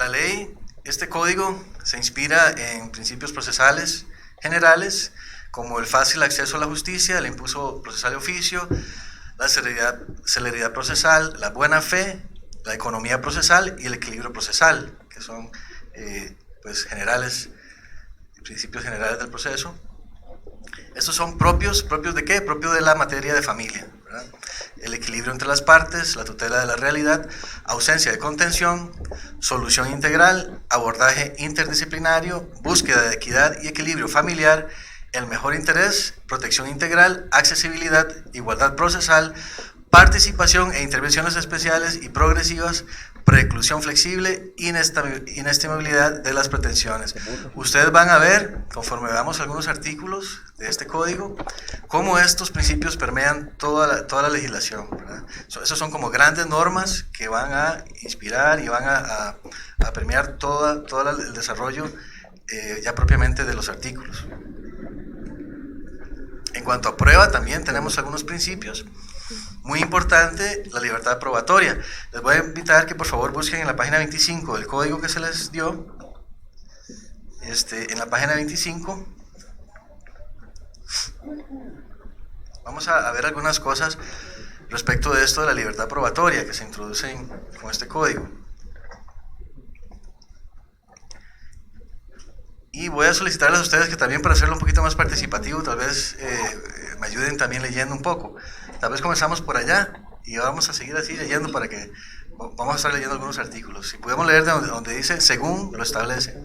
La ley, este código se inspira en principios procesales generales, como el fácil acceso a la justicia, el impulso procesal de oficio, la celeridad procesal, la buena fe, la economía procesal y el equilibrio procesal, que son pues principios generales del proceso. Estos son propios ¿de qué? Propio de la materia de familia, ¿verdad? El equilibrio entre las partes, la tutela de la realidad, ausencia de contención, solución integral, abordaje interdisciplinario, búsqueda de equidad y equilibrio familiar, el mejor interés, protección integral, accesibilidad, igualdad procesal, participación e intervenciones especiales y progresivas, preclusión flexible, inestimabilidad de las pretensiones. Ustedes van a ver, conforme veamos algunos artículos de este código, cómo estos principios permean toda la legislación, ¿verdad? Esos son como grandes normas que van a inspirar y van a permear todo el desarrollo ya propiamente de los artículos. En cuanto a prueba, también tenemos algunos principios. Muy importante, la libertad probatoria. Les voy a invitar que por favor busquen en la página 25 del código que se les dio. En la página 25 vamos a ver algunas cosas respecto de esto de la libertad probatoria que se introducen con este código. Y voy a solicitarles a ustedes que también, para hacerlo un poquito más participativo, tal vez me ayuden también leyendo un poco. Tal vez comenzamos por allá y vamos a seguir así leyendo vamos a estar leyendo algunos artículos. Si podemos leer de donde dice, según lo establece.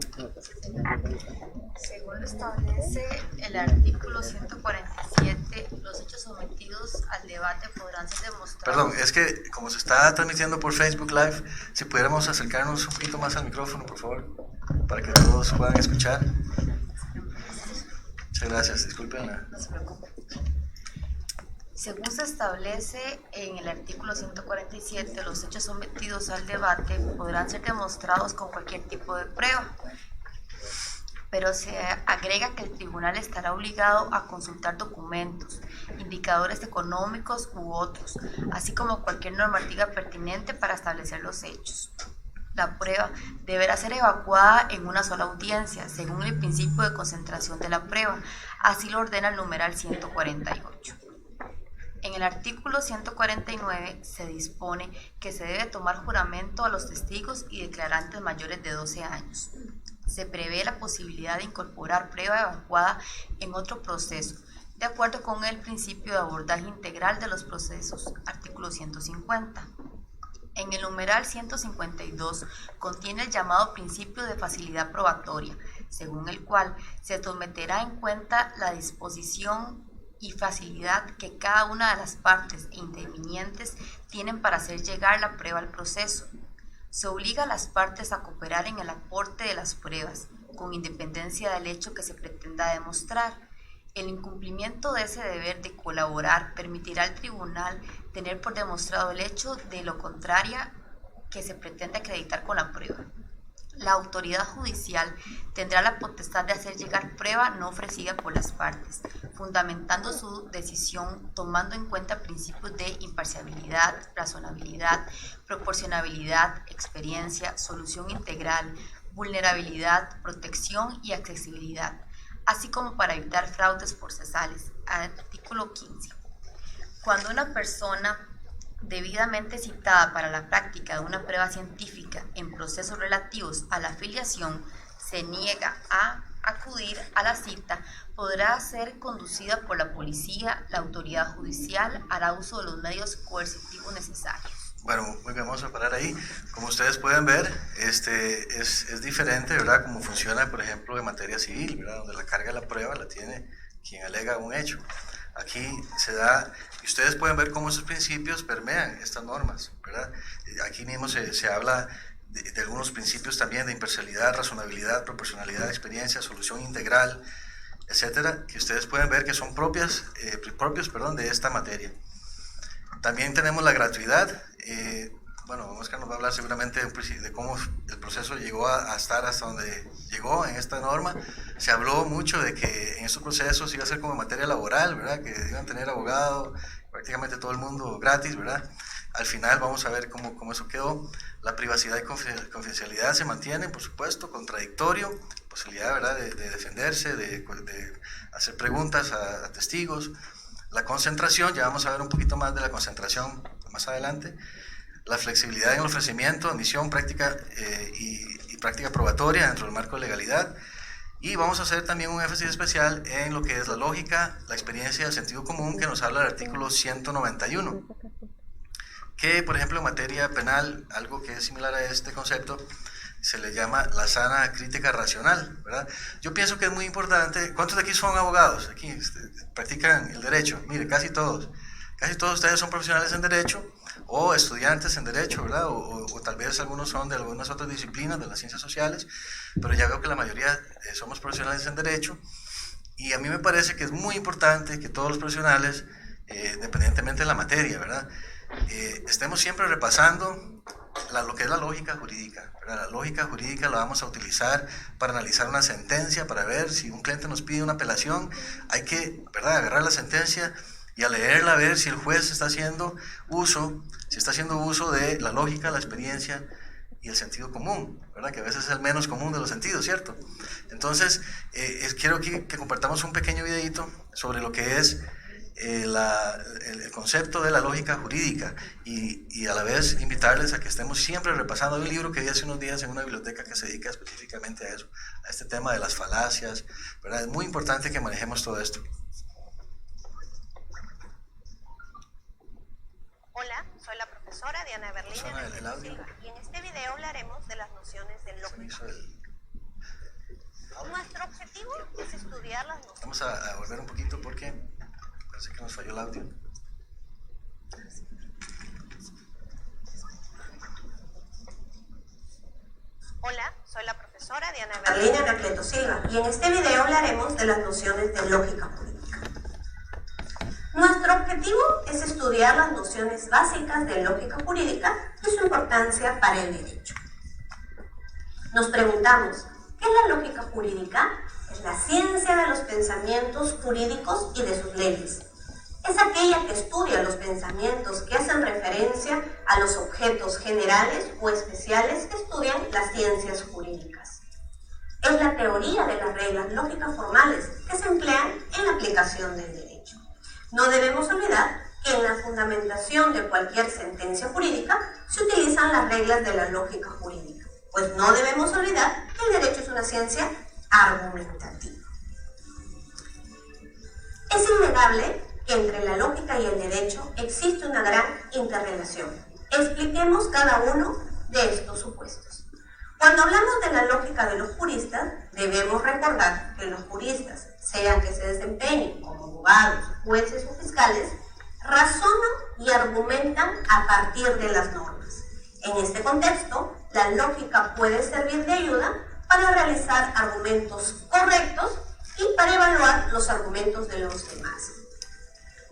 Según lo establece el artículo 147, los hechos sometidos al debate podrán ser demostrados. Perdón, es que como se está transmitiendo por Facebook Live, si pudiéramos acercarnos un poquito más al micrófono, por favor, para que todos puedan escuchar. Muchas gracias, disculpen. No se preocupe. Según se establece en el artículo 147, los hechos sometidos al debate podrán ser demostrados con cualquier tipo de prueba, pero se agrega que el tribunal estará obligado a consultar documentos, indicadores económicos u otros, así como cualquier normativa pertinente para establecer los hechos. La prueba deberá ser evacuada en una sola audiencia, según el principio de concentración de la prueba, así lo ordena el numeral 148. En el artículo 149 se dispone que se debe tomar juramento a los testigos y declarantes mayores de 12 años. Se prevé la posibilidad de incorporar prueba evacuada en otro proceso, de acuerdo con el principio de abordaje integral de los procesos, artículo 150. En el numeral 152 contiene el llamado principio de facilidad probatoria, según el cual se someterá en cuenta la disposición y facilidad que cada una de las partes e intervinientes tienen para hacer llegar la prueba al proceso. Se obliga a las partes a cooperar en el aporte de las pruebas, con independencia del hecho que se pretenda demostrar. El incumplimiento de ese deber de colaborar permitirá al tribunal tener por demostrado el hecho de lo contrario que se pretende acreditar con la prueba. La autoridad judicial tendrá la potestad de hacer llegar prueba no ofrecida por las partes, fundamentando su decisión tomando en cuenta principios de imparcialidad, razonabilidad, proporcionabilidad, experiencia, solución integral, vulnerabilidad, protección y accesibilidad, así como para evitar fraudes procesales. Artículo 15. Cuando una persona debidamente citada para la práctica de una prueba científica en procesos relativos a la afiliación se niega a acudir a la cita, podrá ser conducida por la policía. La autoridad judicial hará uso de los medios coercitivos necesarios. Bueno, muy bien, vamos a parar ahí. Como ustedes pueden ver, es diferente, ¿verdad?, cómo funciona, por ejemplo, en materia civil, ¿verdad?, donde la carga de la prueba la tiene quien alega un hecho. Aquí se da, y ustedes pueden ver cómo esos principios permean estas normas, ¿verdad? Aquí mismo se habla de algunos principios también de imparcialidad, razonabilidad, proporcionalidad, experiencia, solución integral, etcétera, que ustedes pueden ver que son propios de esta materia. También tenemos la gratuidad. Bueno, Oscar nos va a hablar seguramente de cómo el proceso llegó a estar hasta donde llegó en esta norma. Se habló mucho de que en estos procesos iba a ser como materia laboral, ¿verdad?, que iban a tener abogado, prácticamente todo el mundo gratis, ¿verdad? Al final vamos a ver cómo eso quedó. La privacidad y confidencialidad se mantienen, por supuesto, contradictorio, posibilidad, ¿verdad?, de defenderse, de hacer preguntas a testigos. La concentración, ya vamos a ver un poquito más de la concentración más adelante. La flexibilidad en el ofrecimiento, admisión, práctica y práctica probatoria dentro del marco de legalidad. Y vamos a hacer también un énfasis especial en lo que es la lógica, la experiencia y el sentido común, que nos habla del artículo 191. Que, por ejemplo, en materia penal, algo que es similar a este concepto, se le llama la sana crítica racional, ¿verdad? Yo pienso que es muy importante. ¿Cuántos de aquí son abogados? Aquí practican el derecho. Mire, casi todos. Casi todos ustedes son profesionales en derecho o estudiantes en derecho, ¿verdad? O tal vez algunos son de algunas otras disciplinas, de las ciencias sociales, pero ya veo que la mayoría somos profesionales en derecho, y a mí me parece que es muy importante que todos los profesionales, independientemente de la materia, ¿verdad?, estemos siempre repasando lo que es la lógica jurídica, ¿verdad? La lógica jurídica la vamos a utilizar para analizar una sentencia, para ver si un cliente nos pide una apelación, hay que, ¿verdad?, agarrar la sentencia y a leerla, a ver si el juez está haciendo uso de la lógica, la experiencia y el sentido común, ¿verdad?, que a veces es el menos común de los sentidos, ¿cierto? Entonces, quiero que compartamos un pequeño videito sobre lo que es el concepto de la lógica jurídica, y a la vez invitarles a que estemos siempre repasando. Hay un libro que vi hace unos días en una biblioteca que se dedica específicamente a eso, a este tema de las falacias, ¿verdad? Es muy importante que manejemos todo esto. Hola, soy la profesora Diana Berlín Silva, y en este video hablaremos de las nociones de lógica. Nuestro objetivo es estudiar las nociones. Vamos a volver un poquito porque parece que nos falló el audio. Hola, soy la profesora Diana Berlín Silva, y en este video hablaremos de las nociones de lógica jurídica. Nuestro objetivo es estudiar las nociones básicas de lógica jurídica y su importancia para el derecho. Nos preguntamos, ¿qué es la lógica jurídica? Es la ciencia de los pensamientos jurídicos y de sus leyes. Es aquella que estudia los pensamientos que hacen referencia a los objetos generales o especiales que estudian las ciencias jurídicas. Es la teoría de las reglas lógicas formales que se emplean en la aplicación del derecho. No debemos olvidar que en la fundamentación de cualquier sentencia jurídica se utilizan las reglas de la lógica jurídica, pues no debemos olvidar que el derecho es una ciencia argumentativa. Es innegable que entre la lógica y el derecho existe una gran interrelación. Expliquemos cada uno de estos supuestos. Cuando hablamos de la lógica de los juristas, debemos recordar que los juristas, sean que se desempeñen como abogados, jueces o fiscales, razonan y argumentan a partir de las normas. En este contexto, la lógica puede servir de ayuda para realizar argumentos correctos y para evaluar los argumentos de los demás.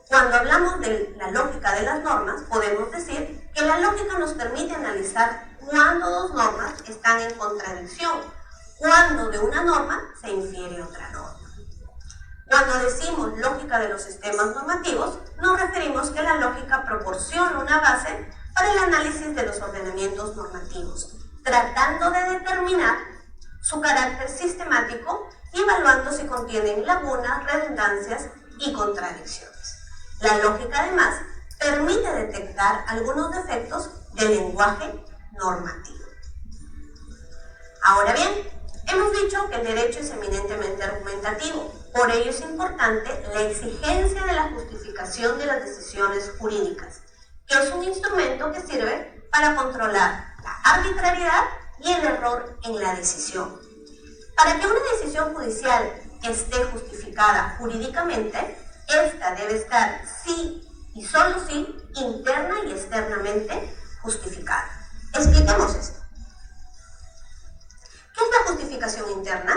Cuando hablamos de la lógica de las normas, podemos decir que la lógica nos permite analizar cuándo dos normas están en contradicción, cuándo de una norma se infiere otra norma. Cuando decimos lógica de los sistemas normativos, nos referimos que la lógica proporciona una base para el análisis de los ordenamientos normativos, tratando de determinar su carácter sistemático y evaluando si contienen lagunas, redundancias y contradicciones. La lógica, además, permite detectar algunos defectos del lenguaje normativo. Ahora bien, hemos dicho que el derecho es eminentemente argumentativo. Por ello es importante la exigencia de la justificación de las decisiones jurídicas, que es un instrumento que sirve para controlar la arbitrariedad y el error en la decisión. Para que una decisión judicial esté justificada jurídicamente, esta debe estar sí y solo sí interna y externamente justificada. Expliquemos esto. ¿Qué es la justificación interna?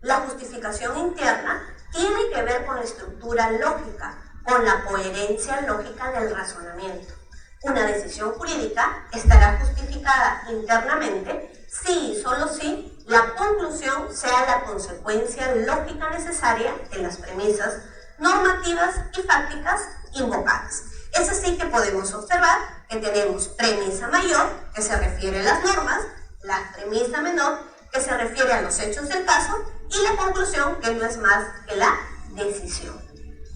La justificación interna tiene que ver con la estructura lógica, con la coherencia lógica del razonamiento. Una decisión jurídica estará justificada internamente si y solo si la conclusión sea la consecuencia lógica necesaria de las premisas normativas y fácticas invocadas. Es así que podemos observar que tenemos premisa mayor, que se refiere a las normas, la premisa menor, que se refiere a los hechos del caso, y la conclusión, que no es más que la decisión.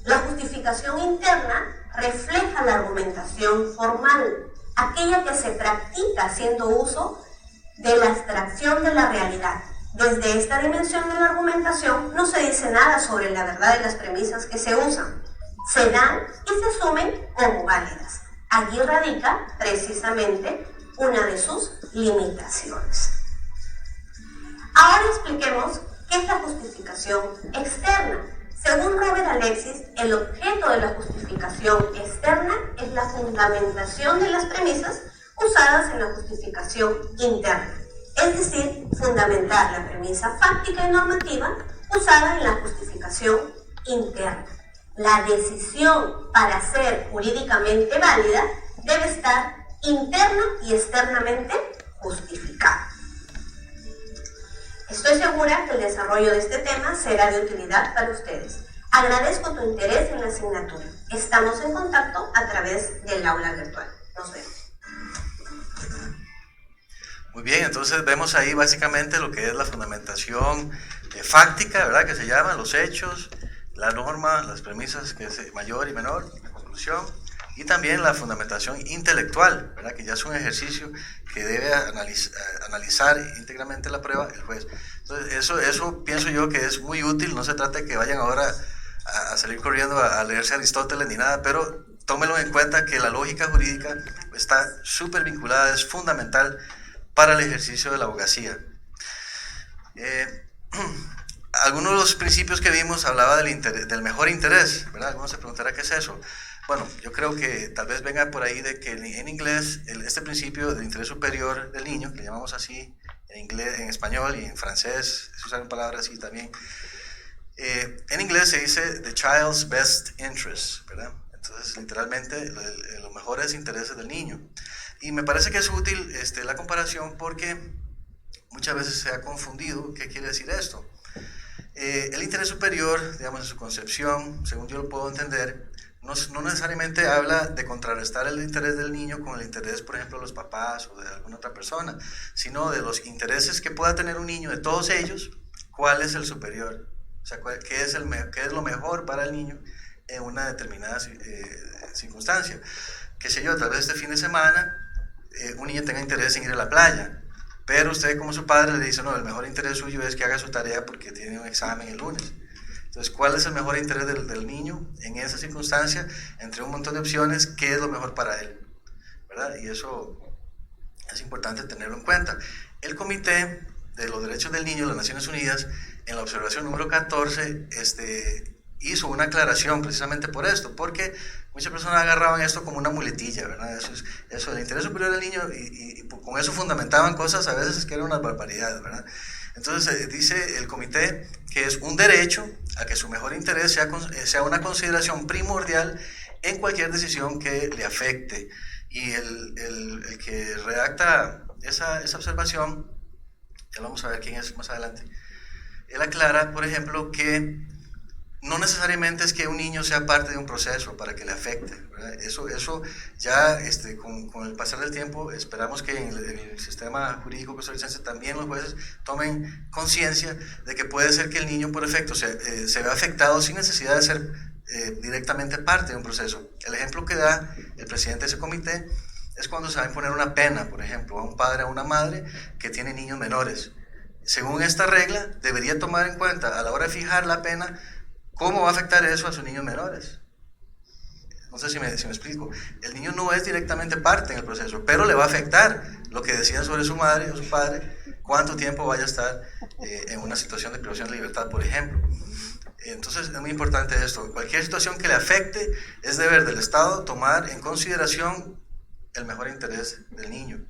La justificación interna refleja la argumentación formal, aquella que se practica haciendo uso de la abstracción de la realidad. Desde esta dimensión de la argumentación no se dice nada sobre la verdad de las premisas que se usan. Se dan y se asumen como válidas. Allí radica precisamente una de sus limitaciones. Ahora expliquemos qué es la justificación externa. Según Robert Alexis, el objeto de la justificación externa es la fundamentación de las premisas usadas en la justificación interna, es decir, fundamentar la premisa fáctica y normativa usada en la justificación interna. La decisión, para ser jurídicamente válida, debe estar interna y externamente justificada. Estoy segura que el desarrollo de este tema será de utilidad para ustedes. Agradezco tu interés en la asignatura. Estamos en contacto a través del aula virtual. Nos vemos. Muy bien, entonces vemos ahí básicamente lo que es la fundamentación fáctica, ¿verdad? Que se llama los hechos, la norma, las premisas, que es mayor y menor, la conclusión, y también la fundamentación intelectual, ¿verdad? Que ya es un ejercicio que debe analizar íntegramente la prueba el juez. Entonces, eso pienso yo que es muy útil. No se trata de que vayan ahora a salir corriendo a leerse Aristóteles ni nada, pero tómenlo en cuenta que la lógica jurídica está súper vinculada, es fundamental para el ejercicio de la abogacía. Algunos de los principios que vimos hablaba del mejor interés, ¿verdad? Algunos se preguntarán qué es eso. Bueno, yo creo que tal vez venga por ahí de que en inglés este principio del interés superior del niño, que le llamamos así en inglés, en español y en francés, se usan palabras así también. En inglés se dice the child's best interest, ¿verdad? Entonces, literalmente, los mejores intereses del niño. Y me parece que es útil la comparación porque muchas veces se ha confundido qué quiere decir esto. El interés superior, digamos, en su concepción, según yo lo puedo entender, no necesariamente habla de contrarrestar el interés del niño con el interés, por ejemplo, de los papás o de alguna otra persona, sino de los intereses que pueda tener un niño, de todos ellos, cuál es el superior, o sea, qué es lo mejor para el niño en una determinada circunstancia. Qué sé yo, tal vez este fin de semana un niño tenga interés en ir a la playa, pero usted como su padre le dice, no, el mejor interés suyo es que haga su tarea porque tiene un examen el lunes. Entonces, ¿cuál es el mejor interés del niño en esa circunstancia? Entre un montón de opciones, ¿qué es lo mejor para él? ¿Verdad? Y eso es importante tenerlo en cuenta. El Comité de los Derechos del Niño de las Naciones Unidas, en la observación número 14, hizo una aclaración precisamente por esto, porque muchas personas agarraban esto como una muletilla, ¿verdad? Eso del interés superior del niño, y con eso fundamentaban cosas a veces que eran unas barbaridades, ¿verdad? Entonces dice el comité que es un derecho a que su mejor interés sea una consideración primordial en cualquier decisión que le afecte. Y el que redacta esa observación, ya vamos a ver quién es más adelante, él aclara, por ejemplo, que no necesariamente es que un niño sea parte de un proceso para que le afecte, ¿verdad? Eso ya con el pasar del tiempo esperamos que en el sistema jurídico costarricense también los jueces tomen conciencia de que puede ser que el niño por efecto se vea afectado sin necesidad de ser directamente parte de un proceso. El ejemplo que da el presidente de ese comité es cuando se va a imponer una pena, por ejemplo, a un padre o a una madre que tiene niños menores. Según esta regla, debería tomar en cuenta a la hora de fijar la pena cómo va a afectar eso a sus niños menores. No sé si me explico. El niño no es directamente parte en el proceso, pero le va a afectar lo que decían sobre su madre o su padre, cuánto tiempo vaya a estar en una situación de privación de libertad, por ejemplo. Entonces es muy importante esto. Cualquier situación que le afecte, es deber del Estado tomar en consideración el mejor interés del niño.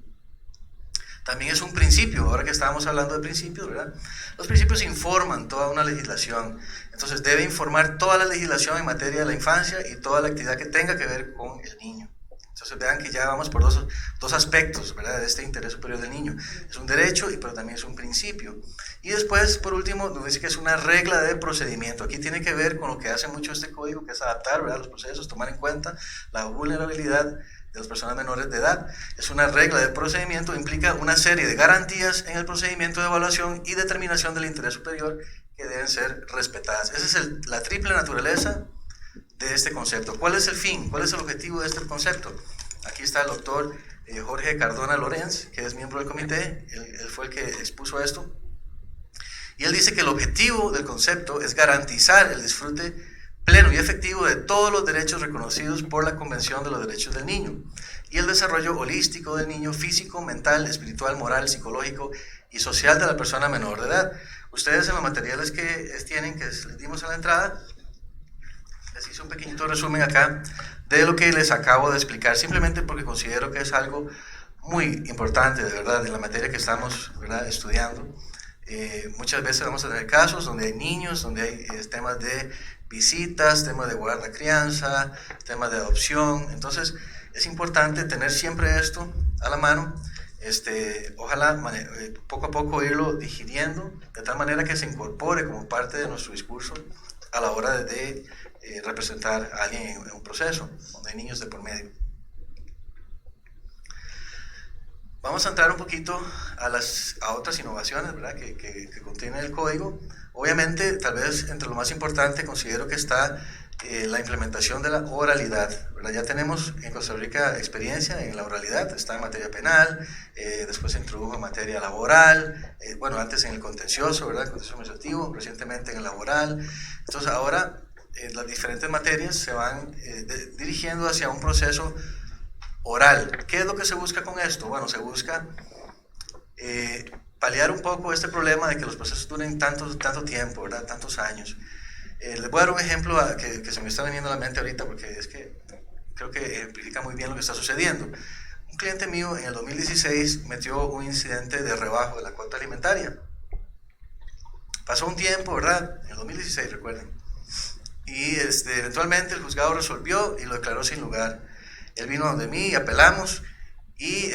También es un principio, ahora que estábamos hablando de principios, ¿verdad? Los principios informan toda una legislación, entonces debe informar toda la legislación en materia de la infancia y toda la actividad que tenga que ver con el niño. Entonces vean que ya vamos por dos aspectos, ¿verdad? De este interés superior del niño. Es un derecho, pero también es un principio. Y después, por último, nos dice que es una regla de procedimiento. Aquí tiene que ver con lo que hace mucho este código, que es adaptar, ¿verdad?, los procesos, tomar en cuenta la vulnerabilidad de las personas menores de edad. Es una regla de procedimiento, implica una serie de garantías en el procedimiento de evaluación y determinación del interés superior que deben ser respetadas. Esa es la triple naturaleza de este concepto. ¿Cuál es el fin? ¿Cuál es el objetivo de este concepto? Aquí está el doctor Jorge Cardona Lorenz, que es miembro del comité, él fue el que expuso esto, y él dice que el objetivo del concepto es garantizar el disfrute pleno y efectivo de todos los derechos reconocidos por la Convención de los Derechos del Niño y el desarrollo holístico del niño físico, mental, espiritual, moral, psicológico y social de la persona menor de edad. Ustedes en los materiales que tienen, que les dimos a la entrada, les hice un pequeñito resumen acá de lo que les acabo de explicar, simplemente porque considero que es algo muy importante, de verdad, en la materia que estamos, ¿verdad?, estudiando. Muchas veces vamos a tener casos donde hay niños, donde hay temas de visitas, temas de guarda crianza, temas de adopción. Entonces es importante tener siempre esto a la mano, ojalá poco a poco irlo digiriendo de tal manera que se incorpore como parte de nuestro discurso a la hora de representar a alguien en un proceso donde hay niños de por medio. Vamos a entrar un poquito a otras innovaciones, ¿verdad?, que contiene el código. Obviamente, tal vez entre lo más importante considero que está la implementación de la oralidad, ¿verdad? Ya tenemos en Costa Rica experiencia en la oralidad, está en materia penal, después se introdujo en materia laboral, bueno, antes en el contencioso, ¿verdad?, el contencioso administrativo, recientemente en el laboral. Entonces ahora las diferentes materias se van dirigiendo hacia un proceso oral. ¿Qué es lo que se busca con esto? Bueno, se busca paliar un poco este problema de que los procesos duren tanto tiempo, ¿verdad?, tantos años. Les voy a dar un ejemplo que se me está viniendo a la mente ahorita porque es que creo que ejemplifica muy bien lo que está sucediendo. Un cliente mío en el 2016 metió un incidente de rebajo de la cuota alimentaria. Pasó un tiempo, ¿verdad?, en el 2016, recuerden. Y eventualmente el juzgado resolvió y lo declaró sin lugar. Él vino donde mí, apelamos y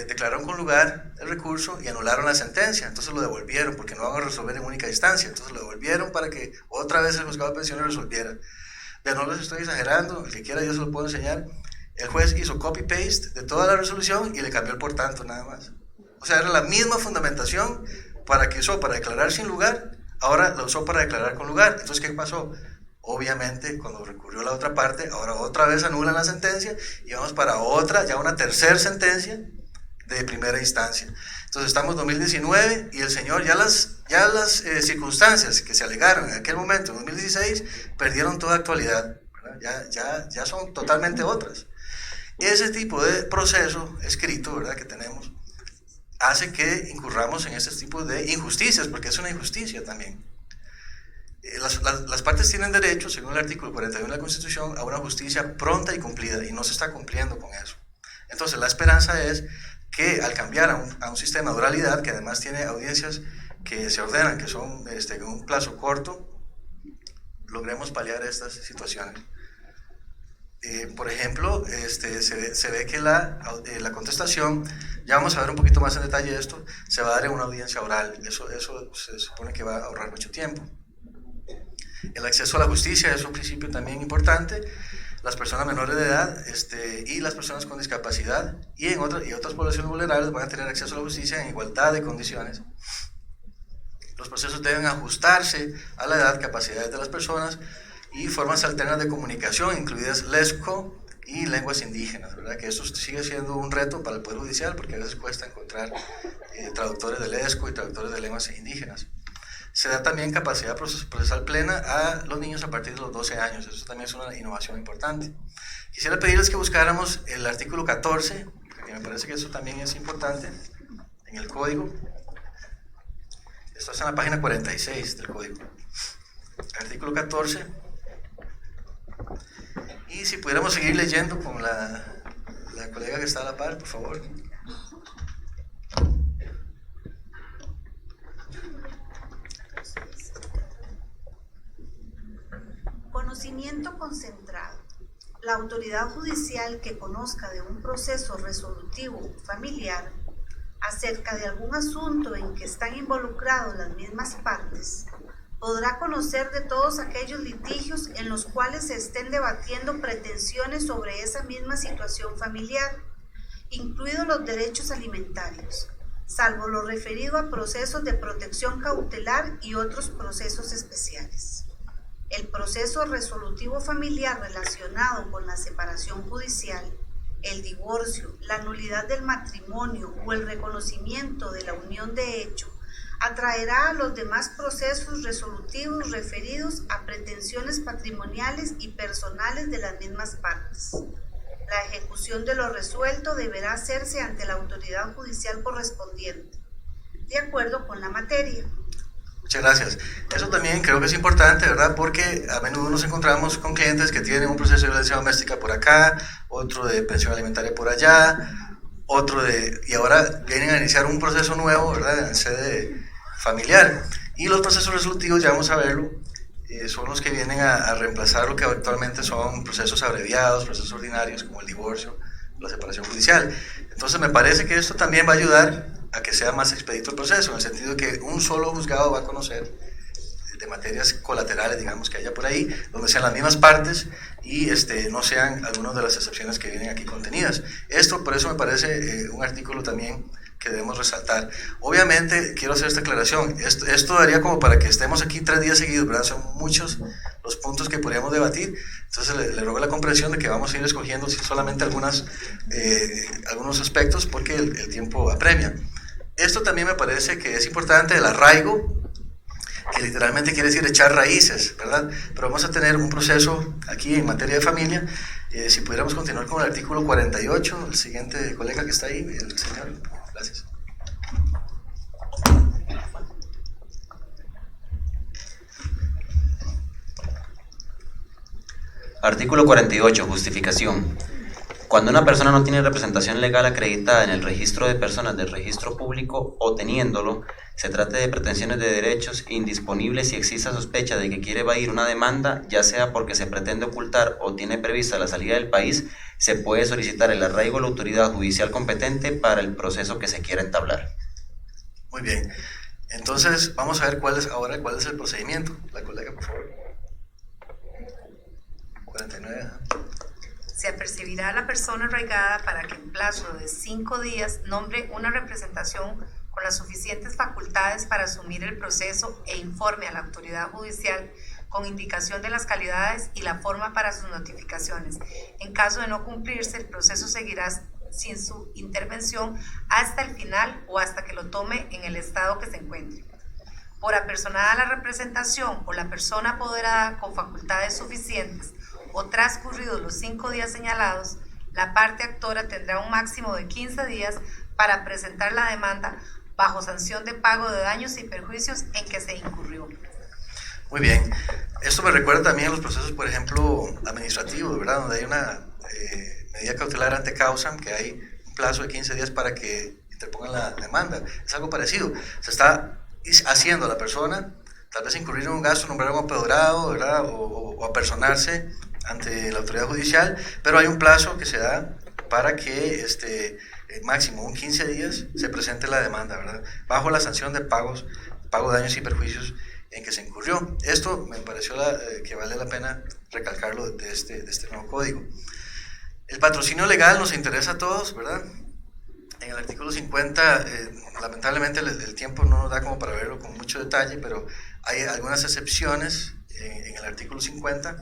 declararon con lugar el recurso y anularon la sentencia. Entonces lo devolvieron porque no van a resolver en única instancia. Entonces lo devolvieron para que otra vez el juzgado de pensiones resolviera. Pero no les estoy exagerando, el que quiera yo se lo puedo enseñar. El juez hizo copy-paste de toda la resolución y le cambió el por tanto nada más. O sea, era la misma fundamentación que usó para declarar sin lugar, ahora la usó para declarar con lugar. Entonces, ¿qué pasó? Obviamente, cuando recurrió la otra parte, ahora otra vez anulan la sentencia y vamos para otra, ya una tercera sentencia de primera instancia. Entonces estamos en 2019 y el señor, ya las circunstancias que se alegaron en aquel momento, en 2016, perdieron toda actualidad, ¿verdad? Ya son totalmente otras. Ese tipo de proceso escrito, ¿verdad?, que tenemos, hace que incurramos en este tipo de injusticias, porque es una injusticia también. Las partes tienen derecho, según el artículo 41 de la Constitución, a una justicia pronta y cumplida, y no se está cumpliendo con eso. Entonces, la esperanza es que al cambiar a un sistema de oralidad, que además tiene audiencias que se ordenan, que son en un plazo corto, logremos paliar estas situaciones. Por ejemplo, se ve que la contestación, ya vamos a ver un poquito más en detalle esto, se va a dar en una audiencia oral. Eso se supone que va a ahorrar mucho tiempo. El acceso a la justicia es un principio también importante. Las personas menores de edad y las personas con discapacidad y otras poblaciones vulnerables van a tener acceso a la justicia en igualdad de condiciones. Los procesos deben ajustarse a la edad, capacidades de las personas y formas alternas de comunicación, incluidas lesco y lenguas indígenas, ¿verdad? Que eso sigue siendo un reto para el Poder Judicial porque a veces cuesta encontrar traductores de lesco y traductores de lenguas indígenas. Se da también capacidad procesal plena a los niños a partir de los 12 años. Eso también es una innovación importante. Quisiera pedirles que buscáramos el artículo 14, porque me parece que eso también es importante en el código. Esto está en la página 46 del código. Artículo 14. Y si pudiéramos seguir leyendo con la colega que está a la par, por favor. Conocimiento concentrado. La autoridad judicial que conozca de un proceso resolutivo familiar acerca de algún asunto en que están involucrados las mismas partes Podrá conocer de todos aquellos litigios en los cuales se estén debatiendo pretensiones sobre esa misma situación familiar, incluidos los derechos alimentarios, salvo lo referido a procesos de protección cautelar y otros procesos especiales. El proceso resolutivo familiar relacionado con la separación judicial, el divorcio, la nulidad del matrimonio o el reconocimiento de la unión de hecho atraerá a los demás procesos resolutivos referidos a pretensiones patrimoniales y personales de las mismas partes. La ejecución de lo resuelto deberá hacerse ante la autoridad judicial correspondiente, de acuerdo con la materia. Muchas gracias. Eso también creo que es importante, ¿verdad? Porque a menudo nos encontramos con clientes que tienen un proceso de violencia doméstica por acá, otro de pensión alimentaria por allá, y ahora vienen a iniciar un proceso nuevo, ¿verdad? En sede familiar. Y los procesos resolutivos, ya vamos a verlo, son los que vienen a reemplazar lo que actualmente son procesos abreviados, procesos ordinarios como el divorcio, la separación judicial. Entonces me parece que esto también va a ayudar a que sea más expedito el proceso, en el sentido de que un solo juzgado va a conocer de materias colaterales, digamos, que haya por ahí, donde sean las mismas partes y no sean algunas de las excepciones que vienen aquí contenidas. Esto, por eso me parece un artículo también que debemos resaltar. Obviamente, quiero hacer esta aclaración, esto daría como para que estemos aquí 3 días seguidos, ¿verdad? Son muchos los puntos que podríamos debatir, entonces le ruego la comprensión de que vamos a ir escogiendo solamente algunos aspectos porque el tiempo apremia. Esto también me parece que es importante, el arraigo, que literalmente quiere decir echar raíces, ¿verdad? Pero vamos a tener un proceso aquí en materia de familia. Si pudiéramos continuar con el artículo 48, el siguiente colega que está ahí, el señor. Gracias. Artículo 48. Justificación. Cuando una persona no tiene representación legal acreditada en el registro de personas del registro público o teniéndolo, se trate de pretensiones de derechos indisponibles si exista sospecha de que quiere evadir una demanda, ya sea porque se pretende ocultar o tiene prevista la salida del país, se puede solicitar el arraigo a la autoridad judicial competente para el proceso que se quiera entablar. Muy bien. Entonces, vamos a ver cuál es el procedimiento. La colega, por favor. 49. Se apercibirá a la persona arraigada para que en plazo de 5 días nombre una representación con las suficientes facultades para asumir el proceso e informe a la autoridad judicial con indicación de las calidades y la forma para sus notificaciones. En caso de no cumplirse, el proceso seguirá sin su intervención hasta el final o hasta que lo tome en el estado que se encuentre. Por apersonada la representación o la persona apoderada con facultades suficientes o transcurridos los 5 días señalados, la parte actora tendrá un máximo de 15 días para presentar la demanda bajo sanción de pago de daños y perjuicios en que se incurrió. Muy bien. Esto me recuerda también a los procesos, por ejemplo, administrativos, ¿verdad? Donde hay una medida cautelar ante causa, que hay un plazo de 15 días para que interpongan la demanda. Es algo parecido. Se está haciendo a la persona, tal vez incurrir en un gasto, nombrar a un apoderado, ¿verdad? O apersonarse ante la autoridad judicial, pero hay un plazo que se da para que máximo un 15 días se presente la demanda, ¿verdad? Bajo la sanción de pago de daños y perjuicios en que se incurrió. Esto me pareció que vale la pena recalcarlo de este nuevo código. El patrocinio legal nos interesa a todos, ¿verdad? En el artículo 50, lamentablemente el tiempo no nos da como para verlo con mucho detalle, pero hay algunas excepciones en el artículo 50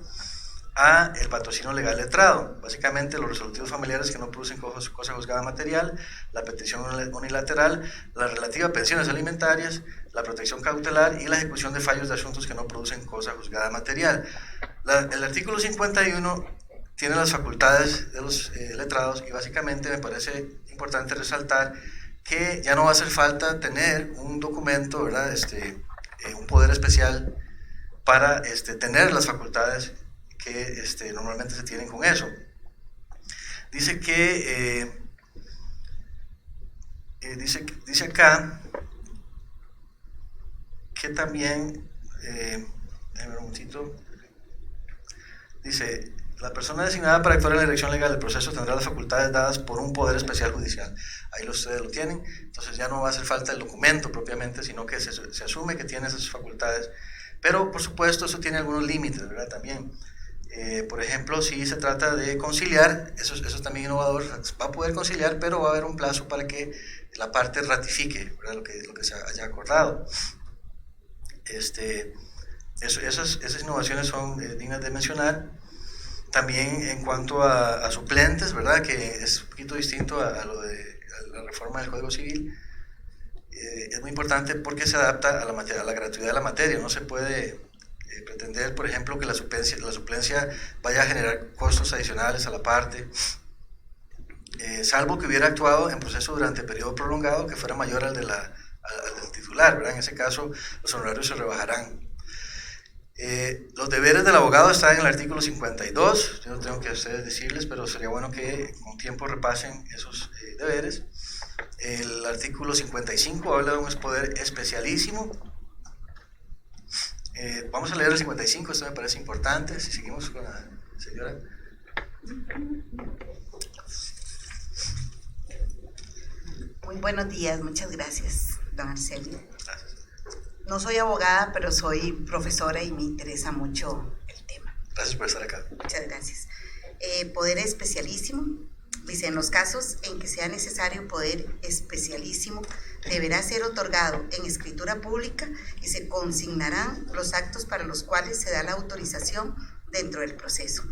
a el patrocinio legal letrado. Básicamente los resolutivos familiares que no producen cosa juzgada material, la petición unilateral, la relativa a pensiones alimentarias, la protección cautelar y la ejecución de fallos de asuntos que no producen cosa juzgada material. El artículo 51 tiene las facultades de los letrados y básicamente me parece importante resaltar que ya no va a hacer falta tener un documento, ¿verdad? Un poder especial para tener las facultades que normalmente se tienen con eso. Dice que dice acá que también un momentito, dice: la persona designada para actuar en la dirección legal del proceso tendrá las facultades dadas por un poder especial judicial. Ahí ustedes lo tienen. Entonces ya no va a hacer falta el documento propiamente, sino que se asume que tiene esas facultades Pero, por supuesto, eso tiene algunos límites, ¿verdad? También. Por ejemplo, si se trata de conciliar, eso es también innovador, va a poder conciliar, pero va a haber un plazo para que la parte ratifique, ¿verdad? Lo que se haya acordado. Esas innovaciones son dignas de mencionar. También en cuanto a suplentes, ¿verdad? Que es un poquito distinto a la reforma del Código Civil. Es muy importante porque se adapta a la gratuidad de la materia. No se puede pretender, por ejemplo, que la suplencia vaya a generar costos adicionales a la parte, salvo que hubiera actuado en proceso durante periodo prolongado que fuera mayor al del titular, ¿verdad? En ese caso, los honorarios se rebajarán. Los deberes del abogado están en el artículo 52, yo no tengo que a ustedes decirles, pero sería bueno que con tiempo repasen esos deberes. El artículo 55 habla de un poder especialísimo. Vamos a leer el 55, esto me parece importante, si seguimos con la señora. Muy buenos días, muchas gracias, don Arcelio. Gracias. No soy abogada, pero soy profesora y me interesa mucho el tema. Gracias por estar acá. Muchas gracias. Poder especialísimo. Dice, en los casos en que sea necesario poder especialísimo, deberá ser otorgado en escritura pública y se consignarán los actos para los cuales se da la autorización dentro del proceso.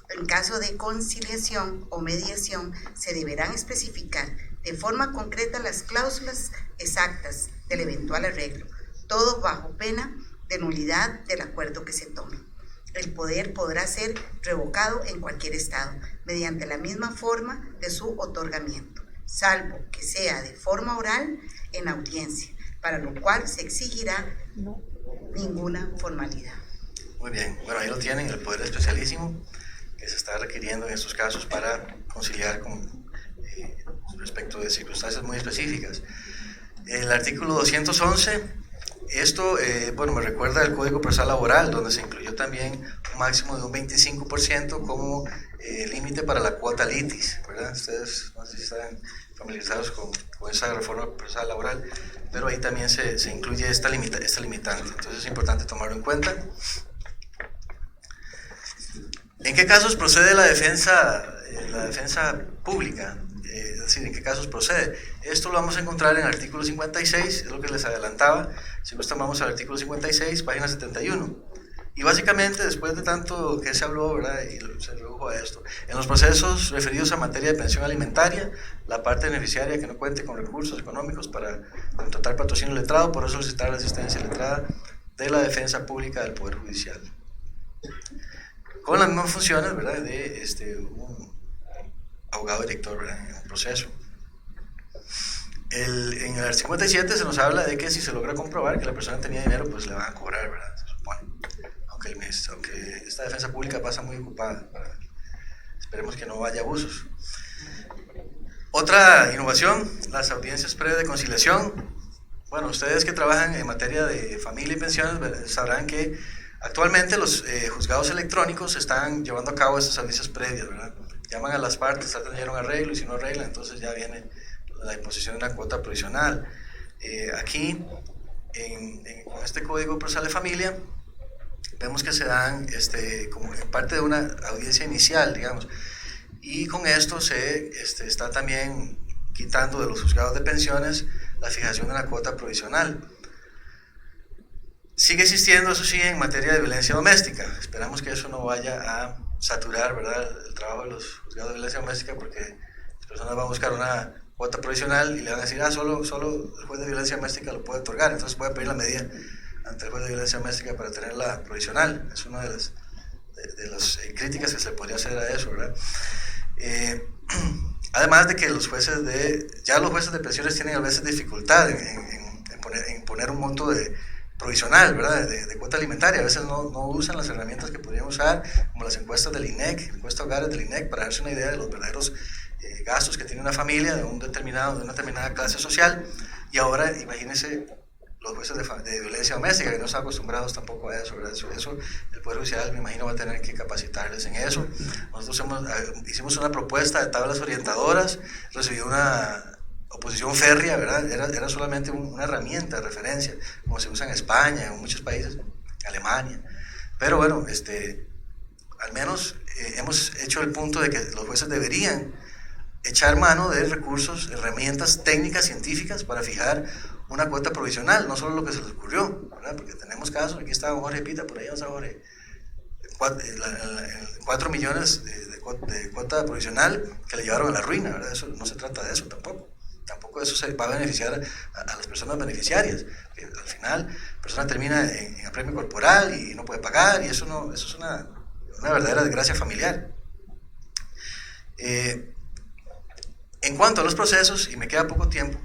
En caso de conciliación o mediación, se deberán especificar de forma concreta las cláusulas exactas del eventual arreglo, todo bajo pena de nulidad del acuerdo que se tome. El poder podrá ser revocado en cualquier estado, mediante la misma forma de su otorgamiento, salvo que sea de forma oral en audiencia, para lo cual se exigirá ninguna formalidad. Muy bien, bueno, ahí lo tienen, el poder especialísimo que se está requiriendo en estos casos para conciliar respecto de circunstancias muy específicas. El artículo 211, esto, me recuerda al Código Procesal Laboral, donde se incluyó también un máximo de un 25% como límite para la cuota litis, ¿verdad? Ustedes no sé si están familiarizados con esa reforma procesal laboral, pero ahí también se incluye esta limitante, entonces es importante tomarlo en cuenta. ¿En qué casos procede la defensa pública? Es decir, ¿en qué casos procede? Esto lo vamos a encontrar en el artículo 56, es lo que les adelantaba. Si gustan, vamos al artículo 56, página 71. Y básicamente, después de tanto que se habló, ¿verdad? Y se redujo a esto, en los procesos referidos a materia de pensión alimentaria, la parte beneficiaria que no cuente con recursos económicos para contratar patrocinio letrado, podrá solicitar la asistencia letrada de la defensa pública del Poder Judicial. Con las mismas funciones, ¿verdad? De un abogado director, ¿verdad? En un proceso. En el 57 se nos habla de que si se logra comprobar que la persona tenía dinero, pues le van a cobrar, ¿verdad? Se supone. Aunque esta defensa pública pasa muy ocupada, ¿verdad? Esperemos que no haya abusos. Otra innovación, las audiencias previas de conciliación. Bueno, ustedes que trabajan en materia de familia y pensiones sabrán que actualmente los juzgados electrónicos están llevando a cabo esas audiencias previas, ¿verdad? Llaman a las partes, tratan de llegar a un arreglo y si no arreglan, entonces ya viene la imposición de una cuota provisional. Aquí, con este Código Procesal de Familia, vemos que se dan como parte de una audiencia inicial, digamos, y con esto se está también quitando de los juzgados de pensiones la fijación de una cuota provisional. Sigue existiendo, eso sí, en materia de violencia doméstica. Esperamos que eso no vaya a saturar, ¿verdad?, el trabajo de los juzgados de violencia doméstica, porque las personas van a buscar una cuota provisional y le van a decir, solo el juez de violencia doméstica lo puede otorgar, entonces puede pedir la medida ante el juez de violencia doméstica para tener la provisional. Es una de las críticas que se le podría hacer a eso, ¿verdad? Además de que los jueces de pensiones tienen a veces dificultad en poner un monto provisional, ¿verdad? De cuota alimentaria. A veces no usan las herramientas que podrían usar, como las encuestas del INEC, encuestas hogares del INEC, para darse una idea de los verdaderos gastos que tiene una familia de una determinada clase social. Y ahora imagínense los jueces de violencia doméstica, que no están acostumbrados tampoco a eso, ¿verdad? Eso el Poder Judicial, me imagino, va a tener que capacitarles en eso. Nosotros hicimos una propuesta de tablas orientadoras, recibió una oposición férrea, ¿verdad? Era solamente una herramienta de referencia, como se usa en España, en muchos países. Alemania. Pero bueno, al menos hemos hecho el punto de que los jueces deberían echar mano de recursos, herramientas técnicas, científicas para fijar una cuota provisional, no solo lo que se les ocurrió, ¿verdad? Porque tenemos casos, aquí está Jorge Pita, por ahí vamos a Jorge, 4 millones de cuota provisional que le llevaron a la ruina, ¿verdad? Eso, no se trata de eso tampoco eso se va a beneficiar a las personas beneficiarias, que al final la persona termina en apremio corporal y no puede pagar, y eso es una verdadera desgracia familiar. En cuanto a los procesos, y me queda poco tiempo,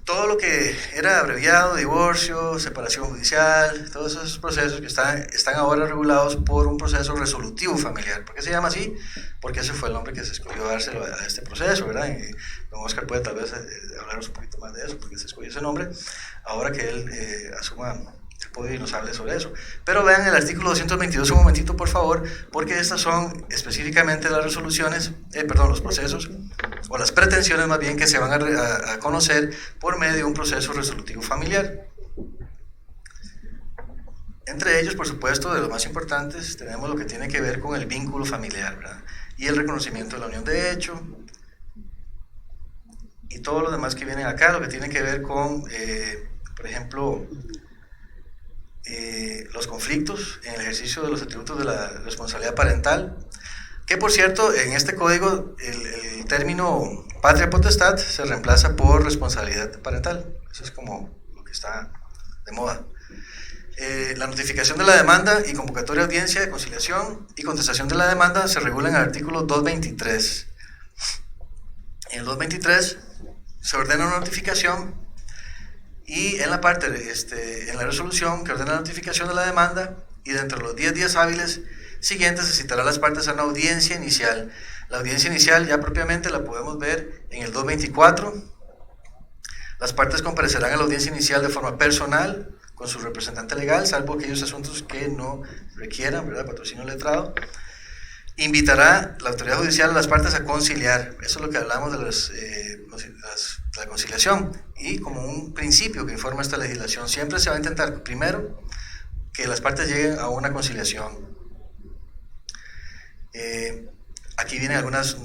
todo lo que era abreviado, divorcio, separación judicial, todos esos procesos que están ahora regulados por un proceso resolutivo familiar. ¿Por qué se llama así? Porque ese fue el nombre que se escogió dárselo a este proceso, ¿verdad? Y don Oscar puede tal vez hablarnos un poquito más de eso, porque se escogió ese nombre, ahora que él asuma el podio y nos hable sobre eso. Pero vean el artículo 222 un momentito, por favor, porque estas son específicamente las resoluciones, los procesos, o las pretensiones más bien, que se van a conocer por medio de un proceso resolutivo familiar. Entre ellos, por supuesto, de los más importantes, tenemos lo que tiene que ver con el vínculo familiar, ¿verdad? Y el reconocimiento de la unión de hecho, y todo lo demás que viene acá, lo que tiene que ver con, por ejemplo, los conflictos en el ejercicio de los atributos de la responsabilidad parental, que por cierto, en este código el término patria potestad se reemplaza por responsabilidad parental. Eso es como lo que está de moda. La notificación de la demanda y convocatoria de audiencia de conciliación y contestación de la demanda se regula en el artículo 223. En el 223 se ordena una notificación, y en la parte en la resolución que ordena la notificación de la demanda, y dentro de los 10 días hábiles siguientes se citará a las partes a una audiencia inicial. La audiencia inicial ya propiamente la podemos ver en el 224. Las partes comparecerán a la audiencia inicial de forma personal con su representante legal, salvo aquellos asuntos que no requieran, ¿verdad?, patrocinio letrado. Invitará la autoridad judicial a las partes a conciliar. Eso es lo que hablamos de la conciliación, y como un principio que informa esta legislación, siempre se va a intentar primero que las partes lleguen a una conciliación. Aquí vienen algunas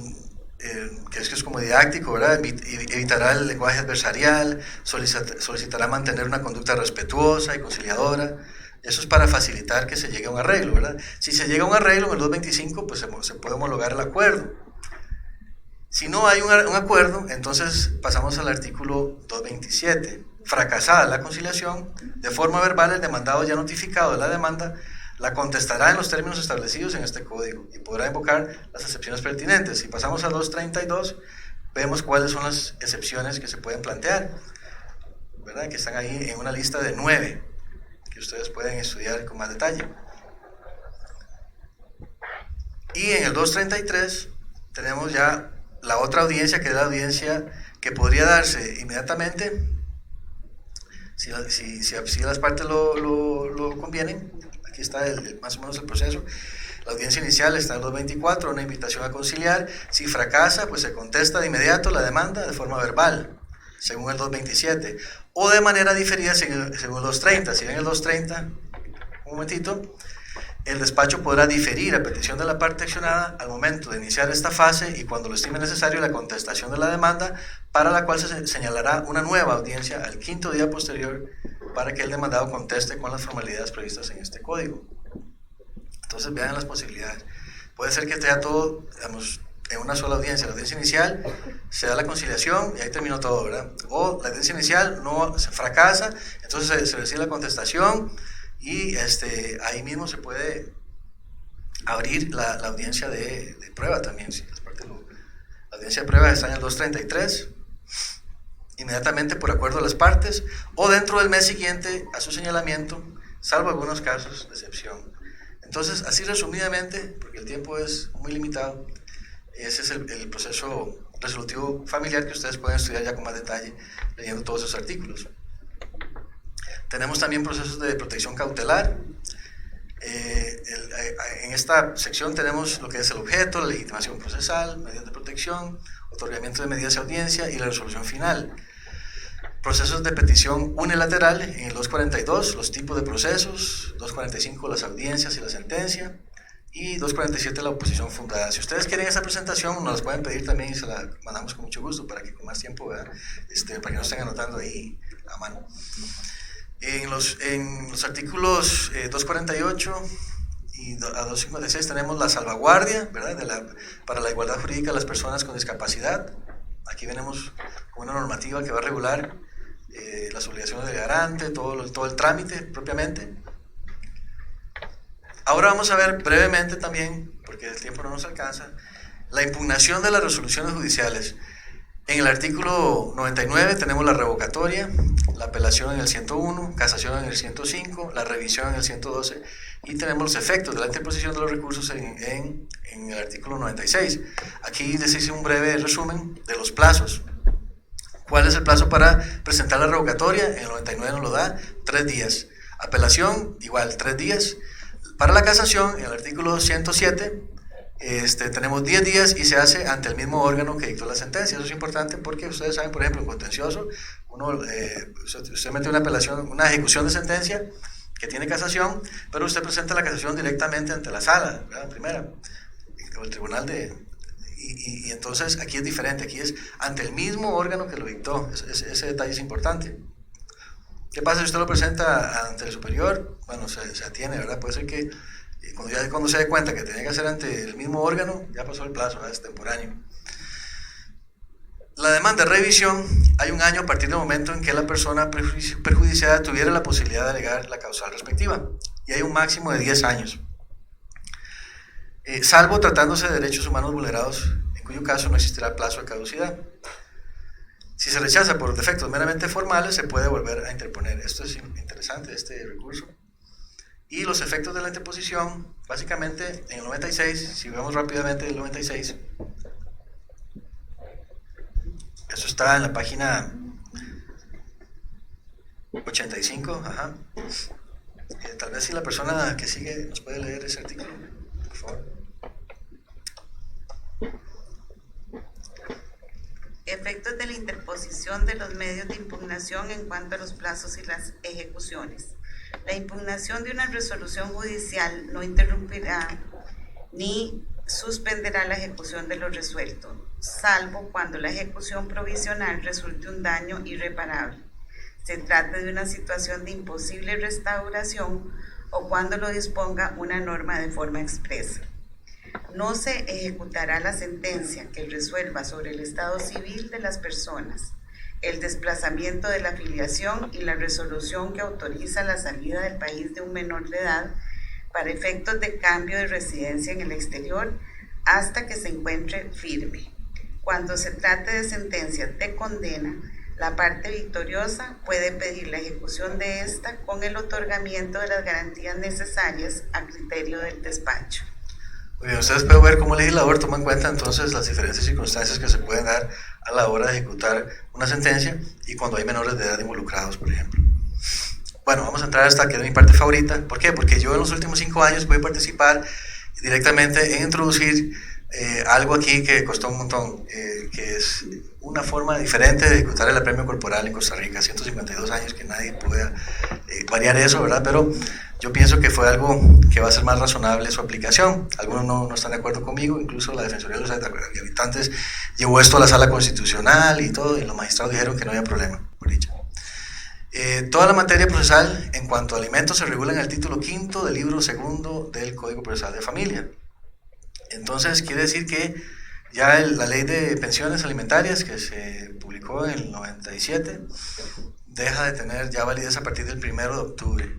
que es como didáctico, ¿verdad? Evitará el lenguaje adversarial, solicitará mantener una conducta respetuosa y conciliadora. Eso es para facilitar que se llegue a un arreglo, ¿verdad? Si se llega a un arreglo en el 225, pues se puede homologar el acuerdo. Si no hay un acuerdo, entonces pasamos al artículo 227. Fracasada la conciliación, de forma verbal el demandado ya notificado de la demanda la contestará en los términos establecidos en este código y podrá invocar las excepciones pertinentes. Si pasamos a 232, vemos cuáles son las excepciones que se pueden plantear, ¿verdad?, que están ahí en una lista de 9, que ustedes pueden estudiar con más detalle. Y en el 233 tenemos ya la otra audiencia, que es la audiencia que podría darse inmediatamente, si las partes lo convienen. Aquí está más o menos el proceso. La audiencia inicial está en el 224, una invitación a conciliar. Si fracasa, pues se contesta de inmediato la demanda de forma verbal, según el 227, o de manera diferida según el 230. Si ven el 230, un momentito, el despacho podrá diferir a petición de la parte accionada al momento de iniciar esta fase y cuando lo estime necesario la contestación de la demanda, para la cual se señalará una nueva audiencia al 5º día posterior para que el demandado conteste con las formalidades previstas en este código. Entonces vean las posibilidades. Puede ser que esté todo, digamos, en una sola audiencia. La audiencia inicial se da la conciliación y ahí terminó todo, ¿verdad? O la audiencia inicial no se fracasa, entonces se recibe la contestación y ahí mismo se puede abrir la audiencia de prueba también. Si las partes la audiencia de prueba está en el 233, inmediatamente por acuerdo de las partes, o dentro del mes siguiente a su señalamiento, salvo algunos casos de excepción. Entonces, así resumidamente, porque el tiempo es muy limitado, ese es el proceso resolutivo familiar que ustedes pueden estudiar ya con más detalle leyendo todos esos artículos. Tenemos también procesos de protección cautelar. En esta sección tenemos lo que es el objeto, la legitimación procesal, medidas de protección, otorgamiento de medidas de audiencia y la resolución final. Procesos de petición unilateral en el 242, los tipos de procesos, 245 las audiencias y la sentencia, y 247 la oposición fundada. Si ustedes quieren esa presentación, nos las pueden pedir también y se la mandamos con mucho gusto para que con más tiempo, ¿verdad? Para que no estén anotando ahí a mano. En los artículos 248 y a 256 tenemos la salvaguardia, ¿verdad? Para la igualdad jurídica de las personas con discapacidad. Aquí venimos con una normativa que va a regular las obligaciones del garante, todo el trámite propiamente. Ahora vamos a ver brevemente también, porque el tiempo no nos alcanza, la impugnación de las resoluciones judiciales. En el artículo 99 tenemos la revocatoria, la apelación en el 101, casación en el 105, la revisión en el 112 y tenemos los efectos de la interposición de los recursos en el artículo 96. Aquí les hice un breve resumen de los plazos. ¿Cuál es el plazo para presentar la revocatoria? En el 99 nos lo da 3 días. Apelación, igual 3 días. Para la casación, en el artículo 107, tenemos 10 días y se hace ante el mismo órgano que dictó la sentencia. Eso es importante porque ustedes saben, por ejemplo, en contencioso, usted mete una apelación, una ejecución de sentencia que tiene casación, pero usted presenta la casación directamente ante la sala, ¿verdad? Primera, o el tribunal y entonces aquí es diferente, aquí es ante el mismo órgano que lo dictó. Ese detalle es importante. ¿Qué pasa si usted lo presenta ante el superior? Bueno, se atiene, ¿verdad? Puede ser que cuando se dé cuenta que tenía que hacer ante el mismo órgano, ya pasó el plazo, ¿verdad? Es temporáneo. La demanda de revisión, hay un año a partir del momento en que la persona perjudiciada tuviera la posibilidad de alegar la causal respectiva, y hay un máximo de 10 años. Salvo tratándose de derechos humanos vulnerados, en cuyo caso no existirá plazo de caducidad. Si se rechaza por defectos meramente formales, se puede volver a interponer. Esto es interesante, este recurso. Y los efectos de la interposición, básicamente en el 96, si vemos rápidamente el 96, eso está en la página 85, ajá. Tal vez si la persona que sigue nos puede leer ese artículo, por favor. Efectos de la interposición de los medios de impugnación en cuanto a los plazos y las ejecuciones. La impugnación de una resolución judicial no interrumpirá ni suspenderá la ejecución de lo resuelto, salvo cuando la ejecución provisional resulte un daño irreparable, se trate de una situación de imposible restauración o cuando lo disponga una norma de forma expresa. No se ejecutará la sentencia que resuelva sobre el estado civil de las personas, el desplazamiento de la filiación y la resolución que autoriza la salida del país de un menor de edad para efectos de cambio de residencia en el exterior hasta que se encuentre firme. Cuando se trate de sentencias de condena, la parte victoriosa puede pedir la ejecución de esta con el otorgamiento de las garantías necesarias a criterio del despacho. Muy bien, ustedes pueden ver cómo el legislador toma en cuenta entonces las diferentes circunstancias que se pueden dar a la hora de ejecutar una sentencia y cuando hay menores de edad involucrados, por ejemplo. Bueno, vamos a entrar a esta que es mi parte favorita. ¿Por qué? Porque yo en los últimos 5 años voy a participar directamente en introducir algo aquí que costó un montón, que es una forma diferente de ejecutar el apremio corporal en Costa Rica. 152 años que nadie pueda variar eso, ¿verdad? Pero yo pienso que fue algo que va a ser más razonable su aplicación. Algunos no están de acuerdo conmigo, incluso la Defensoría de los Habitantes llevó esto a la Sala Constitucional y todo, y los magistrados dijeron que no había problema, por dicho. Toda la materia procesal en cuanto a alimentos se regula en el título 5 del libro 2 del Código Procesal de Familia. Entonces quiere decir que ya la ley de pensiones alimentarias que se publicó en el 97 deja de tener ya validez a partir del 1 de octubre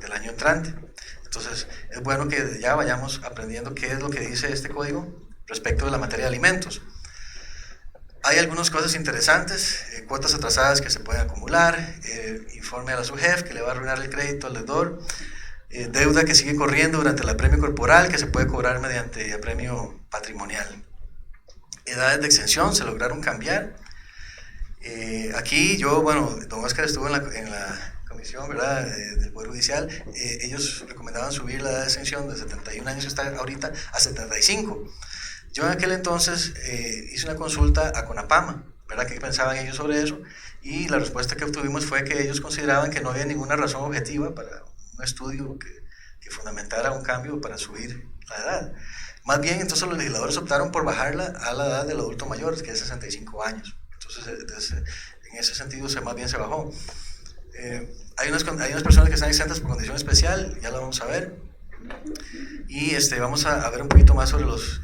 del año entrante. Entonces es bueno que ya vayamos aprendiendo qué es lo que dice este código respecto de la materia de alimentos. Hay algunas cosas interesantes, cuotas atrasadas que se pueden acumular, informe a la SUGEF que le va a arruinar el crédito al deudor, deuda que sigue corriendo durante el apremio corporal que se puede cobrar mediante apremio patrimonial. Edades de exención se lograron cambiar. Aquí yo, bueno, don Oscar estuvo en la comisión, ¿verdad?, del Poder Judicial. Ellos recomendaban subir la edad de exención de 71 años que está ahorita a 75. Yo en aquel entonces hice una consulta a CONAPAMA, ¿verdad?, qué pensaban ellos sobre eso, y la respuesta que obtuvimos fue que ellos consideraban que no había ninguna razón objetiva para un estudio que fundamentara un cambio para subir la edad. Más bien, entonces los legisladores optaron por bajarla a la edad del adulto mayor, que es 65 años. Entonces, en ese sentido, más bien se bajó. Hay unas personas que están exentas por condición especial, ya la vamos a ver. Y vamos a ver un poquito más sobre los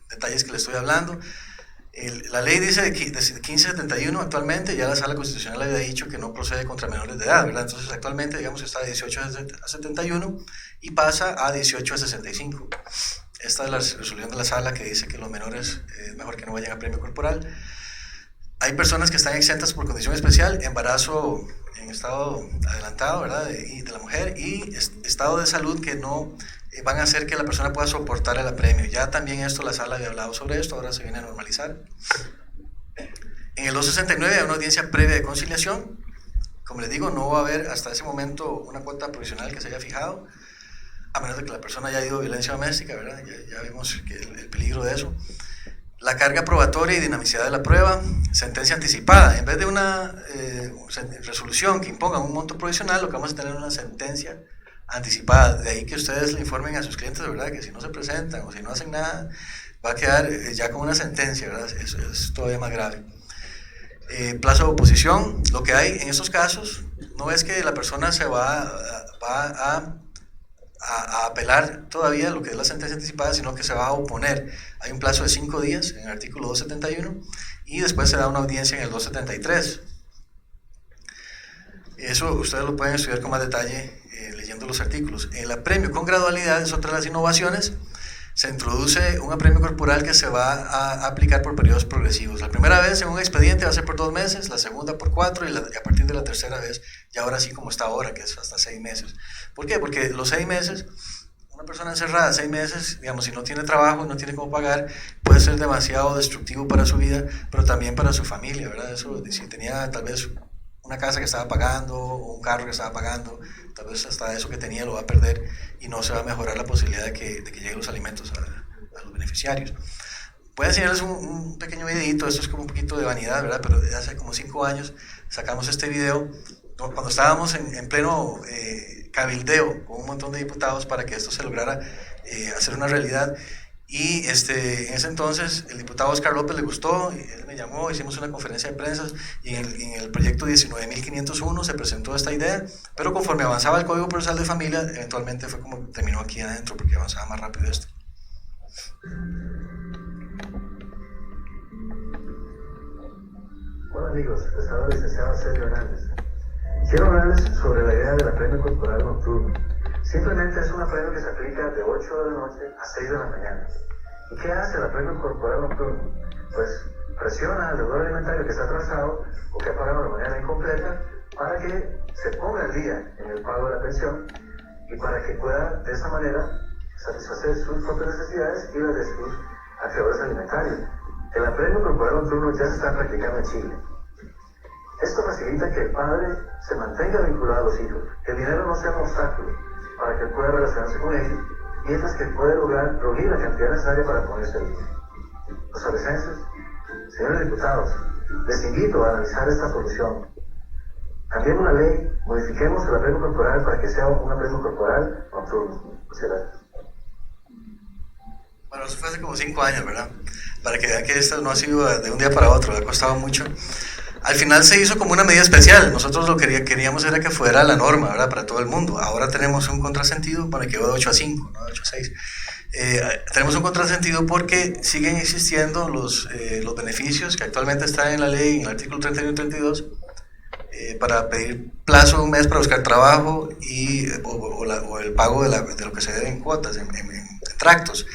detalles que le estoy hablando. La ley dice de 1571 actualmente, ya la Sala Constitucional había dicho que no procede contra menores de edad, ¿verdad? Entonces actualmente digamos que está de 18 a 71 y pasa a 18 a 65. Esta es la resolución de la Sala que dice que los menores es mejor que no vayan a premio corporal. Hay personas que están exentas por condición especial, embarazo en estado adelantado, ¿verdad? De la mujer, y estado de salud que no van a hacer que la persona pueda soportar el apremio. Ya también esto, la Sala había hablado sobre esto, ahora se viene a normalizar. En el 269 hay una audiencia previa de conciliación. Como les digo, no va a haber hasta ese momento una cuota provisional que se haya fijado, a menos de que la persona haya ido violencia doméstica, ¿verdad? Ya vimos que el peligro de eso. La carga probatoria y dinamicidad de la prueba, sentencia anticipada. En vez de una resolución que imponga un monto provisional, lo que vamos a tener es una sentencia anticipada. De ahí que ustedes le informen a sus clientes, ¿verdad? Que si no se presentan o si no hacen nada, va a quedar ya con una sentencia, ¿verdad? Eso es todavía más grave. Plazo de oposición. Lo que hay en estos casos no es que la persona se va a apelar todavía lo que es la sentencia anticipada, sino que se va a oponer. Hay un plazo de 5 días en el artículo 271 y después se da una audiencia en el 273. Eso ustedes lo pueden estudiar con más detalle leyendo los artículos. El apremio con gradualidad es otra de las innovaciones. Se introduce un apremio corporal que se va a aplicar por periodos progresivos. La primera vez en un expediente va a ser por 2 meses, la segunda por 4 y a partir de la tercera vez, ya ahora sí como está ahora, que es hasta 6 meses. ¿Por qué? Porque los 6 meses, una persona encerrada 6 meses, digamos, si no tiene trabajo, no tiene cómo pagar, puede ser demasiado destructivo para su vida, pero también para su familia, ¿verdad? Eso, si tenía tal vez una casa que estaba pagando o un carro que estaba pagando, tal vez hasta eso que tenía lo va a perder y no se va a mejorar la posibilidad de que lleguen los alimentos a los beneficiarios. Voy a enseñarles un pequeño videito, esto es como un poquito de vanidad, ¿verdad? Pero desde hace como 5 años sacamos este video cuando estábamos en pleno cabildeo con un montón de diputados para que esto se lograra hacer una realidad. Y en ese entonces el diputado Oscar López le gustó, y él me llamó, hicimos una conferencia de prensa y en el proyecto 19.501 se presentó esta idea, pero conforme avanzaba el Código Procesal de Familia, eventualmente fue como terminó aquí adentro porque avanzaba más rápido esto. Hola amigos, les habla el licenciado Sergio Hernández. Quiero hablarles sobre la idea del apremio corporal nocturno. Simplemente es un apremio que se aplica de 8 de la noche a 6 de la mañana. ¿Y qué hace el apremio corporal nocturno? Pues presiona al deudor alimentario que está atrasado o que ha pagado de manera incompleta para que se ponga al día en el pago de la pensión y para que pueda de esa manera satisfacer sus propias necesidades y las de sus acreedores alimentarios. El apremio corporal nocturno ya se está practicando en Chile. Esto facilita que el padre se mantenga vinculado a los hijos, que el dinero no sea un obstáculo para que él pueda relacionarse con ellos, mientras que puede lograr reunir la cantidad necesaria para ponerse al día. Los adolescentes, señores diputados, les invito a analizar esta solución. Cambiemos la ley, modifiquemos el apremio corporal para que sea un apremio corporal nocturno. Muchas gracias. Bueno, eso fue hace como 5 años, ¿verdad? Para que vean que esto no ha sido de un día para otro, le ha costado mucho. Al final se hizo como una medida especial. Nosotros lo que queríamos era que fuera la norma, ¿verdad? Para todo el mundo. Ahora tenemos un contrasentido, bueno, que va de 8 a 5, no de 8 a 6. Tenemos un contrasentido porque siguen existiendo los beneficios que actualmente están en la ley, en el artículo 31 y 32, para pedir plazo de un mes para buscar trabajo o el pago de lo que se debe en cuotas, en tractos.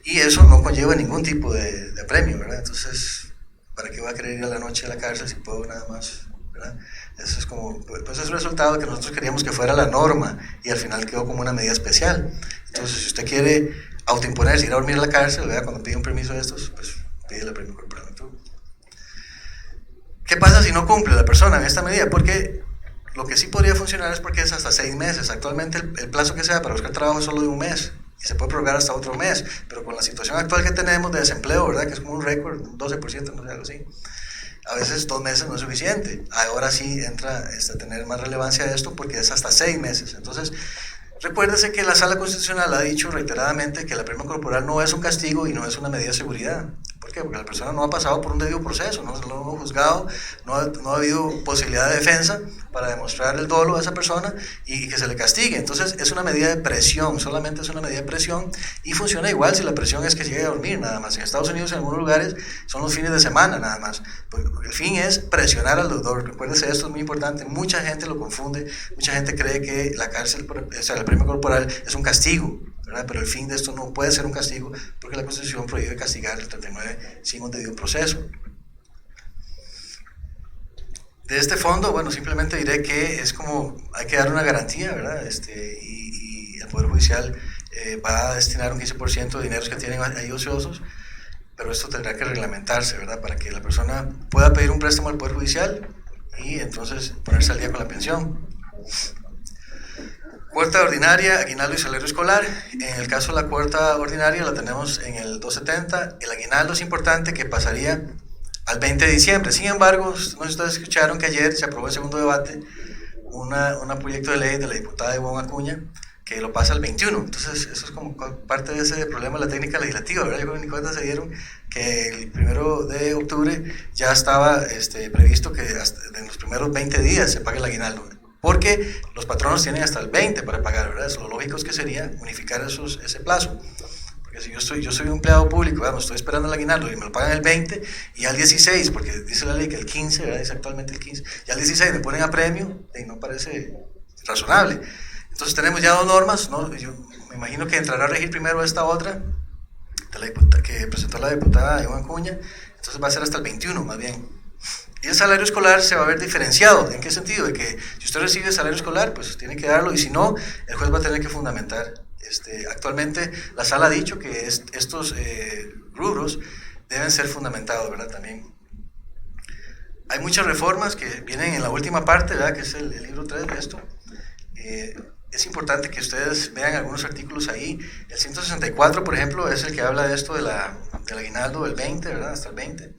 Y eso no conlleva ningún tipo de premio, ¿verdad? Entonces, ¿para qué va a querer ir a la noche a la cárcel si puedo nada más? ¿Verdad? Eso es como, pues es el resultado que nosotros queríamos que fuera la norma y al final quedó como una medida especial. Entonces, si usted quiere autoimponerse, ir a dormir a la cárcel, ¿verdad? Cuando pide un permiso de estos, pues pide el apremio corporal nocturno. ¿Qué pasa si no cumple la persona en esta medida? Porque lo que sí podría funcionar es porque es hasta 6 meses. Actualmente el plazo que sea para buscar trabajo es solo de 1 mes. Y se puede prorrogar hasta otro mes, pero con la situación actual que tenemos de desempleo, ¿verdad? Que es como un récord, 12%, no sé, algo así. a veces 2 meses no es suficiente. Ahora sí entra a tener más relevancia esto porque es hasta 6 meses. Entonces, recuérdese que la Sala Constitucional ha dicho reiteradamente que la prima corporal no es un castigo y no es una medida de seguridad. ¿Por qué? Porque la persona no ha pasado por un debido proceso, no lo hemos juzgado, no ha habido posibilidad de defensa para demostrar el dolo de esa persona y que se le castigue. Entonces es una medida de presión, solamente es una medida de presión y funciona igual si la presión es que se llegue a dormir nada más. En Estados Unidos en algunos lugares son los fines de semana nada más. Porque el fin es presionar al deudor. Recuérdese, esto es muy importante, mucha gente lo confunde, mucha gente cree que la cárcel, o sea, la prima corporal es un castigo, ¿verdad? Pero el fin de esto no puede ser un castigo porque la Constitución prohíbe castigar el 39 sin un debido proceso. De este fondo, bueno, simplemente diré que es como, hay que dar una garantía, ¿verdad? Y el Poder Judicial va a destinar un 15% de dineros que tienen ahí ociosos, pero esto tendrá que reglamentarse, ¿verdad? Para que la persona pueda pedir un préstamo al Poder Judicial y entonces ponerse al día con la pensión. Cuota ordinaria, aguinaldo y salario escolar. En el caso de la cuota ordinaria la tenemos en el 270. El aguinaldo es importante que pasaría al 20 de diciembre. Sin embargo, no sé si ustedes escucharon que ayer se aprobó el segundo debate un proyecto de ley de la diputada Ivonne Acuña que lo pasa al 21. Entonces, eso es como parte de ese problema de la técnica legislativa, ¿verdad? Yo creo que ni cuenta se dieron que el 1 de octubre ya estaba previsto que hasta en los primeros 20 días se pague el aguinaldo. Porque los patronos tienen hasta el 20 para pagar, ¿verdad? Eso, lo lógico es que sería unificar ese plazo. Porque si yo soy un empleado público, ¿verdad? Me estoy esperando el aguinaldo y me lo pagan el 20 y al 16, porque dice la ley que el 15, ¿verdad? Dice actualmente el 15, y al 16 me ponen a premio y no parece razonable. Entonces tenemos ya 2 normas, ¿no? Yo me imagino que entrará a regir primero esta otra de la que presentó la diputada Ivonne Acuña, entonces va a ser hasta el 21 más bien. Y el salario escolar se va a ver diferenciado. ¿En qué sentido? De que si usted recibe salario escolar, pues tiene que darlo, y si no, el juez va a tener que fundamentar. Actualmente la sala ha dicho que estos rubros deben ser fundamentados, ¿verdad? También. Hay muchas reformas que vienen en la última parte, ¿verdad? Que es el libro 3 de esto. Es importante que ustedes vean algunos artículos ahí. El 164, por ejemplo, es el que habla de esto del aguinaldo del 20, ¿verdad? Hasta el 20.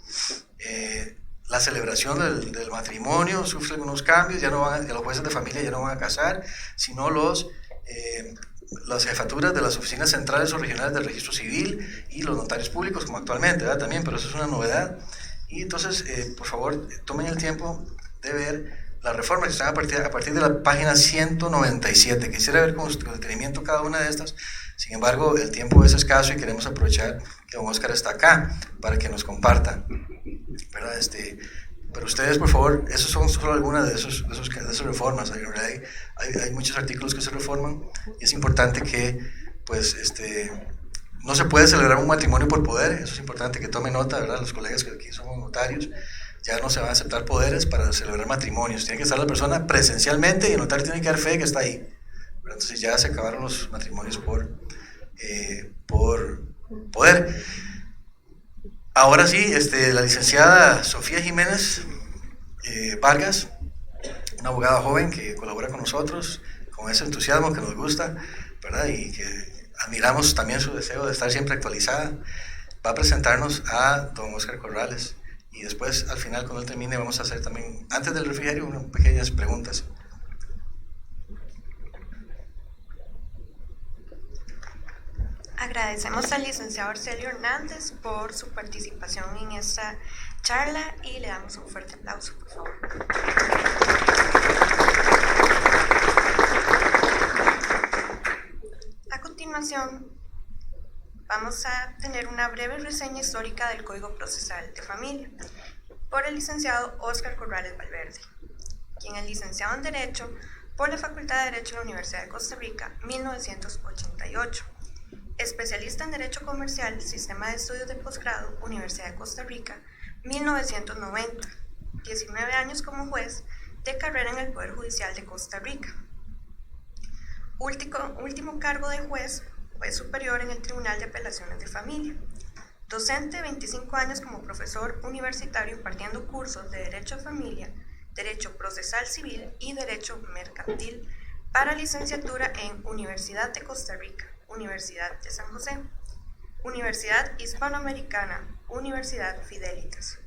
La celebración del matrimonio sufre algunos cambios, ya los jueces de familia ya no van a casar, sino las jefaturas de las oficinas centrales o regionales del registro civil y los notarios públicos, como actualmente, ¿verdad? También, pero eso es una novedad. Y entonces, por favor, tomen el tiempo de ver las reformas que están a partir de la página 197. Quisiera ver con detenimiento cada una de estas. Sin embargo, el tiempo es escaso y queremos aprovechar que don Oscar está acá para que nos comparta, ¿verdad? Pero ustedes, por favor, esos son solo algunas de esas reformas. Hay muchos artículos que se reforman y es importante que, pues, no se puede celebrar un matrimonio por poder. Eso es importante que tomen nota, ¿verdad? Los colegas que aquí somos notarios, ya no se van a aceptar poderes para celebrar matrimonios. Tiene que estar la persona presencialmente y el notario tiene que dar fe de que está ahí, ¿verdad? Entonces ya se acabaron los matrimonios por poder. Ahora sí, la licenciada Sofía Jiménez Vargas, una abogada joven que colabora con nosotros, con ese entusiasmo que nos gusta, ¿verdad? Y que admiramos también su deseo de estar siempre actualizada, va a presentarnos a don Oscar Corrales. Y después, al final, cuando él termine, vamos a hacer también, antes del refrigerio, unas pequeñas preguntas. Agradecemos al licenciado Arcelio Hernández por su participación en esta charla y le damos un fuerte aplauso, por favor. A continuación, vamos a tener una breve reseña histórica del Código Procesal de Familia por el licenciado Oscar Corrales Valverde, quien es licenciado en Derecho por la Facultad de Derecho de la Universidad de Costa Rica, 1988. Especialista en Derecho Comercial, Sistema de Estudios de Posgrado, Universidad de Costa Rica, 1990. 19 años como juez de carrera en el Poder Judicial de Costa Rica. Último cargo de juez superior en el Tribunal de Apelaciones de Familia. Docente, 25 años como profesor universitario impartiendo cursos de Derecho a Familia, Derecho Procesal Civil y Derecho Mercantil para licenciatura en Universidad de Costa Rica, Universidad de San José, Universidad Hispanoamericana, Universidad Fidelitas.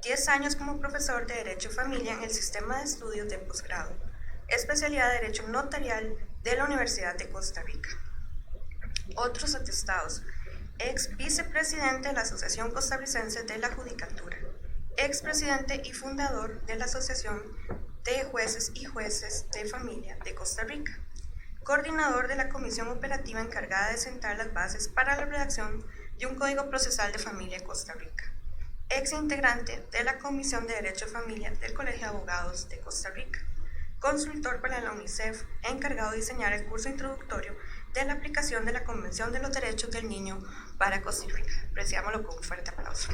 10 años como profesor de Derecho y Familia en el Sistema de Estudios de Posgrado, especialidad de Derecho Notarial de la Universidad de Costa Rica. Otros atestados: ex vicepresidente de la Asociación Costarricense de la Judicatura, ex presidente y fundador de la Asociación de Jueces y Jueces de Familia de Costa Rica, coordinador de la comisión operativa encargada de sentar las bases para la redacción de un Código Procesal de Familia de Costa Rica, ex integrante de la Comisión de Derecho de Familia del Colegio de Abogados de Costa Rica, consultor para la UNICEF, encargado de diseñar el curso introductorio de la aplicación de la Convención de los Derechos del Niño para Costa Rica. Recibámoslo con un fuerte aplauso.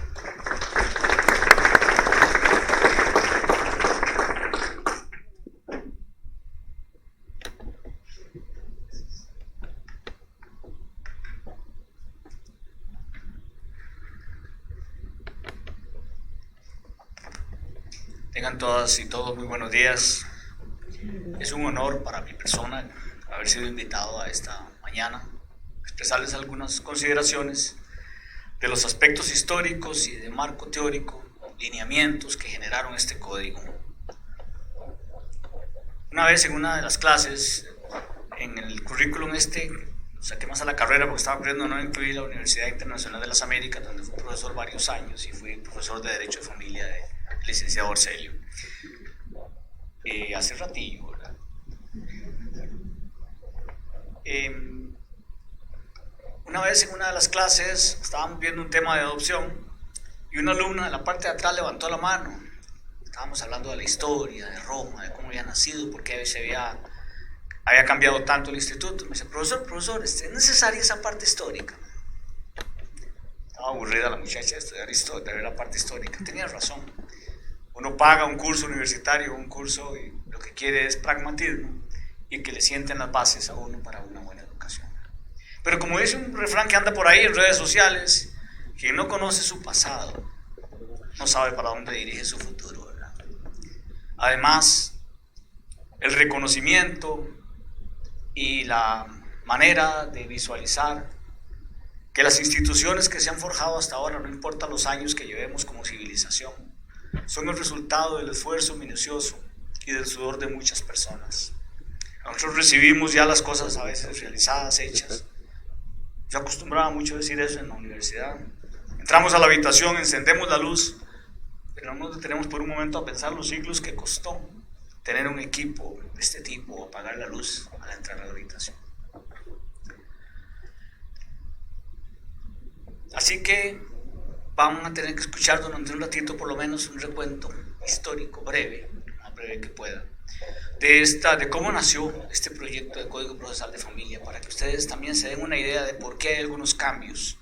Tengan todas y todos muy buenos días. Es un honor para mi persona haber sido invitado a esta mañana, expresarles algunas consideraciones de los aspectos históricos y de marco teórico, lineamientos que generaron este código. Una vez en una de las clases, en el currículum saqué más a la carrera porque estaba aprendiendo, no incluí la Universidad Internacional de las Américas, donde fui profesor varios años y fui profesor de Derecho de Familia del licenciado Arcelio. Hace ratillo, ¿verdad? Una vez en una de las clases estábamos viendo un tema de adopción y una alumna en la parte de atrás levantó la mano. Estábamos hablando de la historia de Roma, de cómo había nacido, por qué había cambiado tanto el instituto. Me dice: profesor, ¿es necesaria esa parte histórica? Estaba aburrida la muchacha de estudiar historia, de ver la parte histórica. Tenía razón. Uno paga un curso universitario, un curso, y lo que quiere es pragmatismo y que le sienten las bases a uno para una buena educación. Pero como dice un refrán que anda por ahí en redes sociales, quien no conoce su pasado no sabe para dónde dirige su futuro, ¿verdad? Además, el reconocimiento y la manera de visualizar que las instituciones que se han forjado hasta ahora, no importa los años que llevemos como civilización, son el resultado del esfuerzo minucioso y del sudor de muchas personas. Nosotros recibimos ya las cosas a veces realizadas, hechas. Yo acostumbraba mucho a decir eso en la universidad. Entramos a la habitación, encendemos la luz, pero no nos detenemos por un momento a pensar los siglos que costó tener un equipo de este tipo, apagar la luz al entrar a la habitación. Así que vamos a tener que escuchar durante un ratito por lo menos un recuento histórico breve, lo más breve que pueda, de cómo nació este proyecto de Código Procesal de Familia, para que ustedes también se den una idea de por qué hay algunos cambios.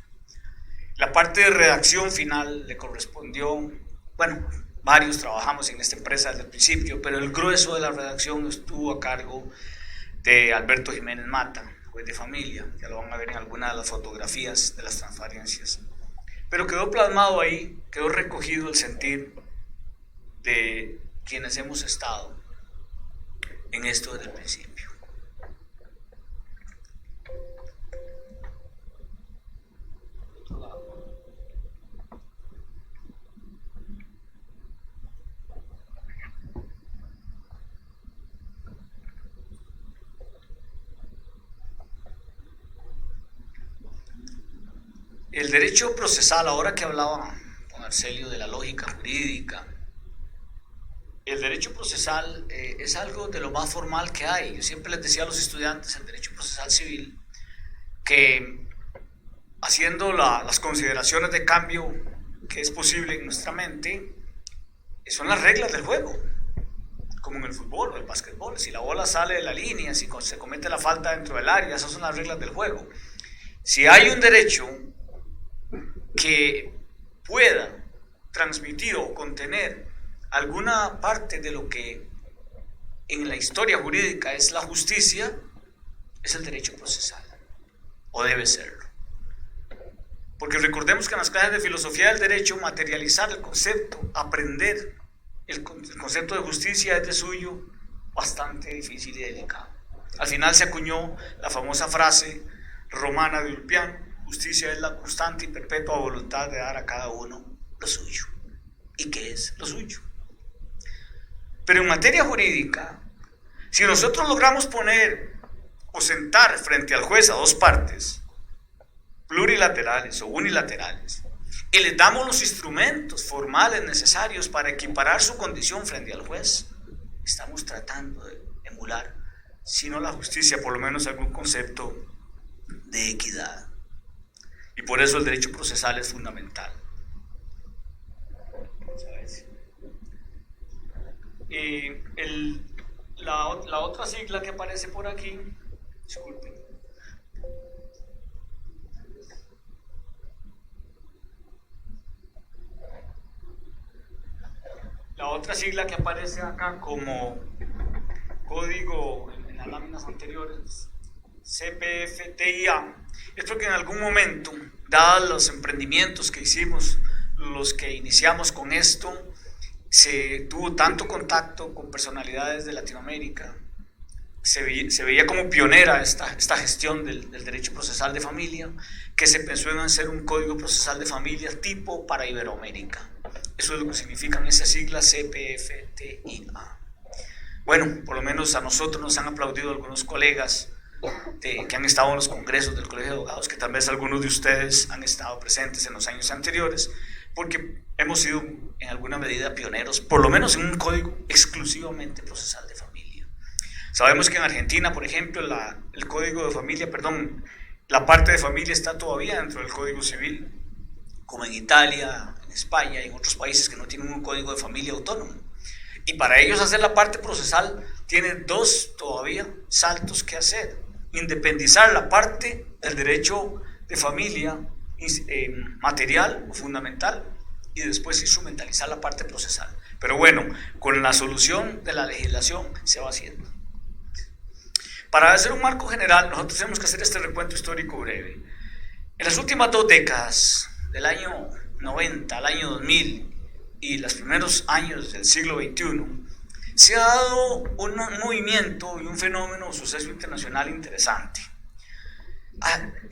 La parte de redacción final le correspondió, varios trabajamos en esta empresa desde el principio, pero el grueso de la redacción estuvo a cargo de Alberto Jiménez Mata, juez de familia. Ya lo van a ver en alguna de las fotografías de las transparencias. Pero quedó plasmado ahí, quedó recogido el sentir de quienes hemos estado en esto desde el principio. El derecho procesal, ahora que hablaba con Arcelio de la lógica jurídica, el derecho procesal es algo de lo más formal que hay. Yo siempre les decía a los estudiantes el derecho procesal civil que, haciendo las consideraciones de cambio que es posible en nuestra mente, son las reglas del juego, como en el fútbol o el básquetbol. Si la bola sale de la línea, si se comete la falta dentro del área, esas son las reglas del juego. Si hay un derecho que pueda transmitir o contener alguna parte de lo que en la historia jurídica es la justicia, es el derecho procesal, o debe serlo. Porque recordemos que en las clases de filosofía del derecho, materializar el concepto, aprender el concepto de justicia es de suyo bastante difícil y delicado. Al final se acuñó la famosa frase romana de Ulpian: justicia es la constante y perpetua voluntad de dar a cada uno lo suyo. y qué es lo suyo. Pero en materia jurídica, si nosotros logramos poner o sentar frente al juez a dos partes, plurilaterales o unilaterales, y les damos los instrumentos formales necesarios para equiparar su condición frente al juez, estamos tratando de emular, si no la justicia, por lo menos algún concepto de equidad. Y por eso el derecho procesal es fundamental. La otra sigla que aparece por aquí, disculpen, la otra sigla que aparece acá como código en las láminas anteriores, CPF-TIA, es porque en algún momento, dados los emprendimientos que hicimos, los que iniciamos con esto, se tuvo tanto contacto con personalidades de Latinoamérica, se veía como pionera esta gestión del derecho procesal de familia, que se pensó en hacer un código procesal de familia tipo para Iberoamérica. Eso es lo que significan esas siglas CPF-TIA. Bueno, por lo menos a nosotros nos han aplaudido algunos colegas que han estado en los congresos del Colegio de Abogados, que tal vez algunos de ustedes han estado presentes en los años anteriores, porque hemos sido en alguna medida pioneros, por lo menos en un código exclusivamente procesal de familia. Sabemos que en Argentina, por ejemplo, el código de familia, la parte de familia está todavía dentro del Código Civil, como en Italia, en España y en otros países que no tienen un código de familia autónomo. Y para ellos hacer la parte procesal tiene dos todavía saltos que hacer: independizar la parte del derecho de familia material o fundamental y después instrumentalizar la parte procesal. Pero bueno, con la solución de la legislación se va haciendo. Para hacer un marco general, nosotros tenemos que hacer este recuento histórico breve. En las últimas 2 décadas, del año 90 al año 2000 y los primeros años del siglo XXI, se ha dado un movimiento y un fenómeno, un suceso internacional interesante.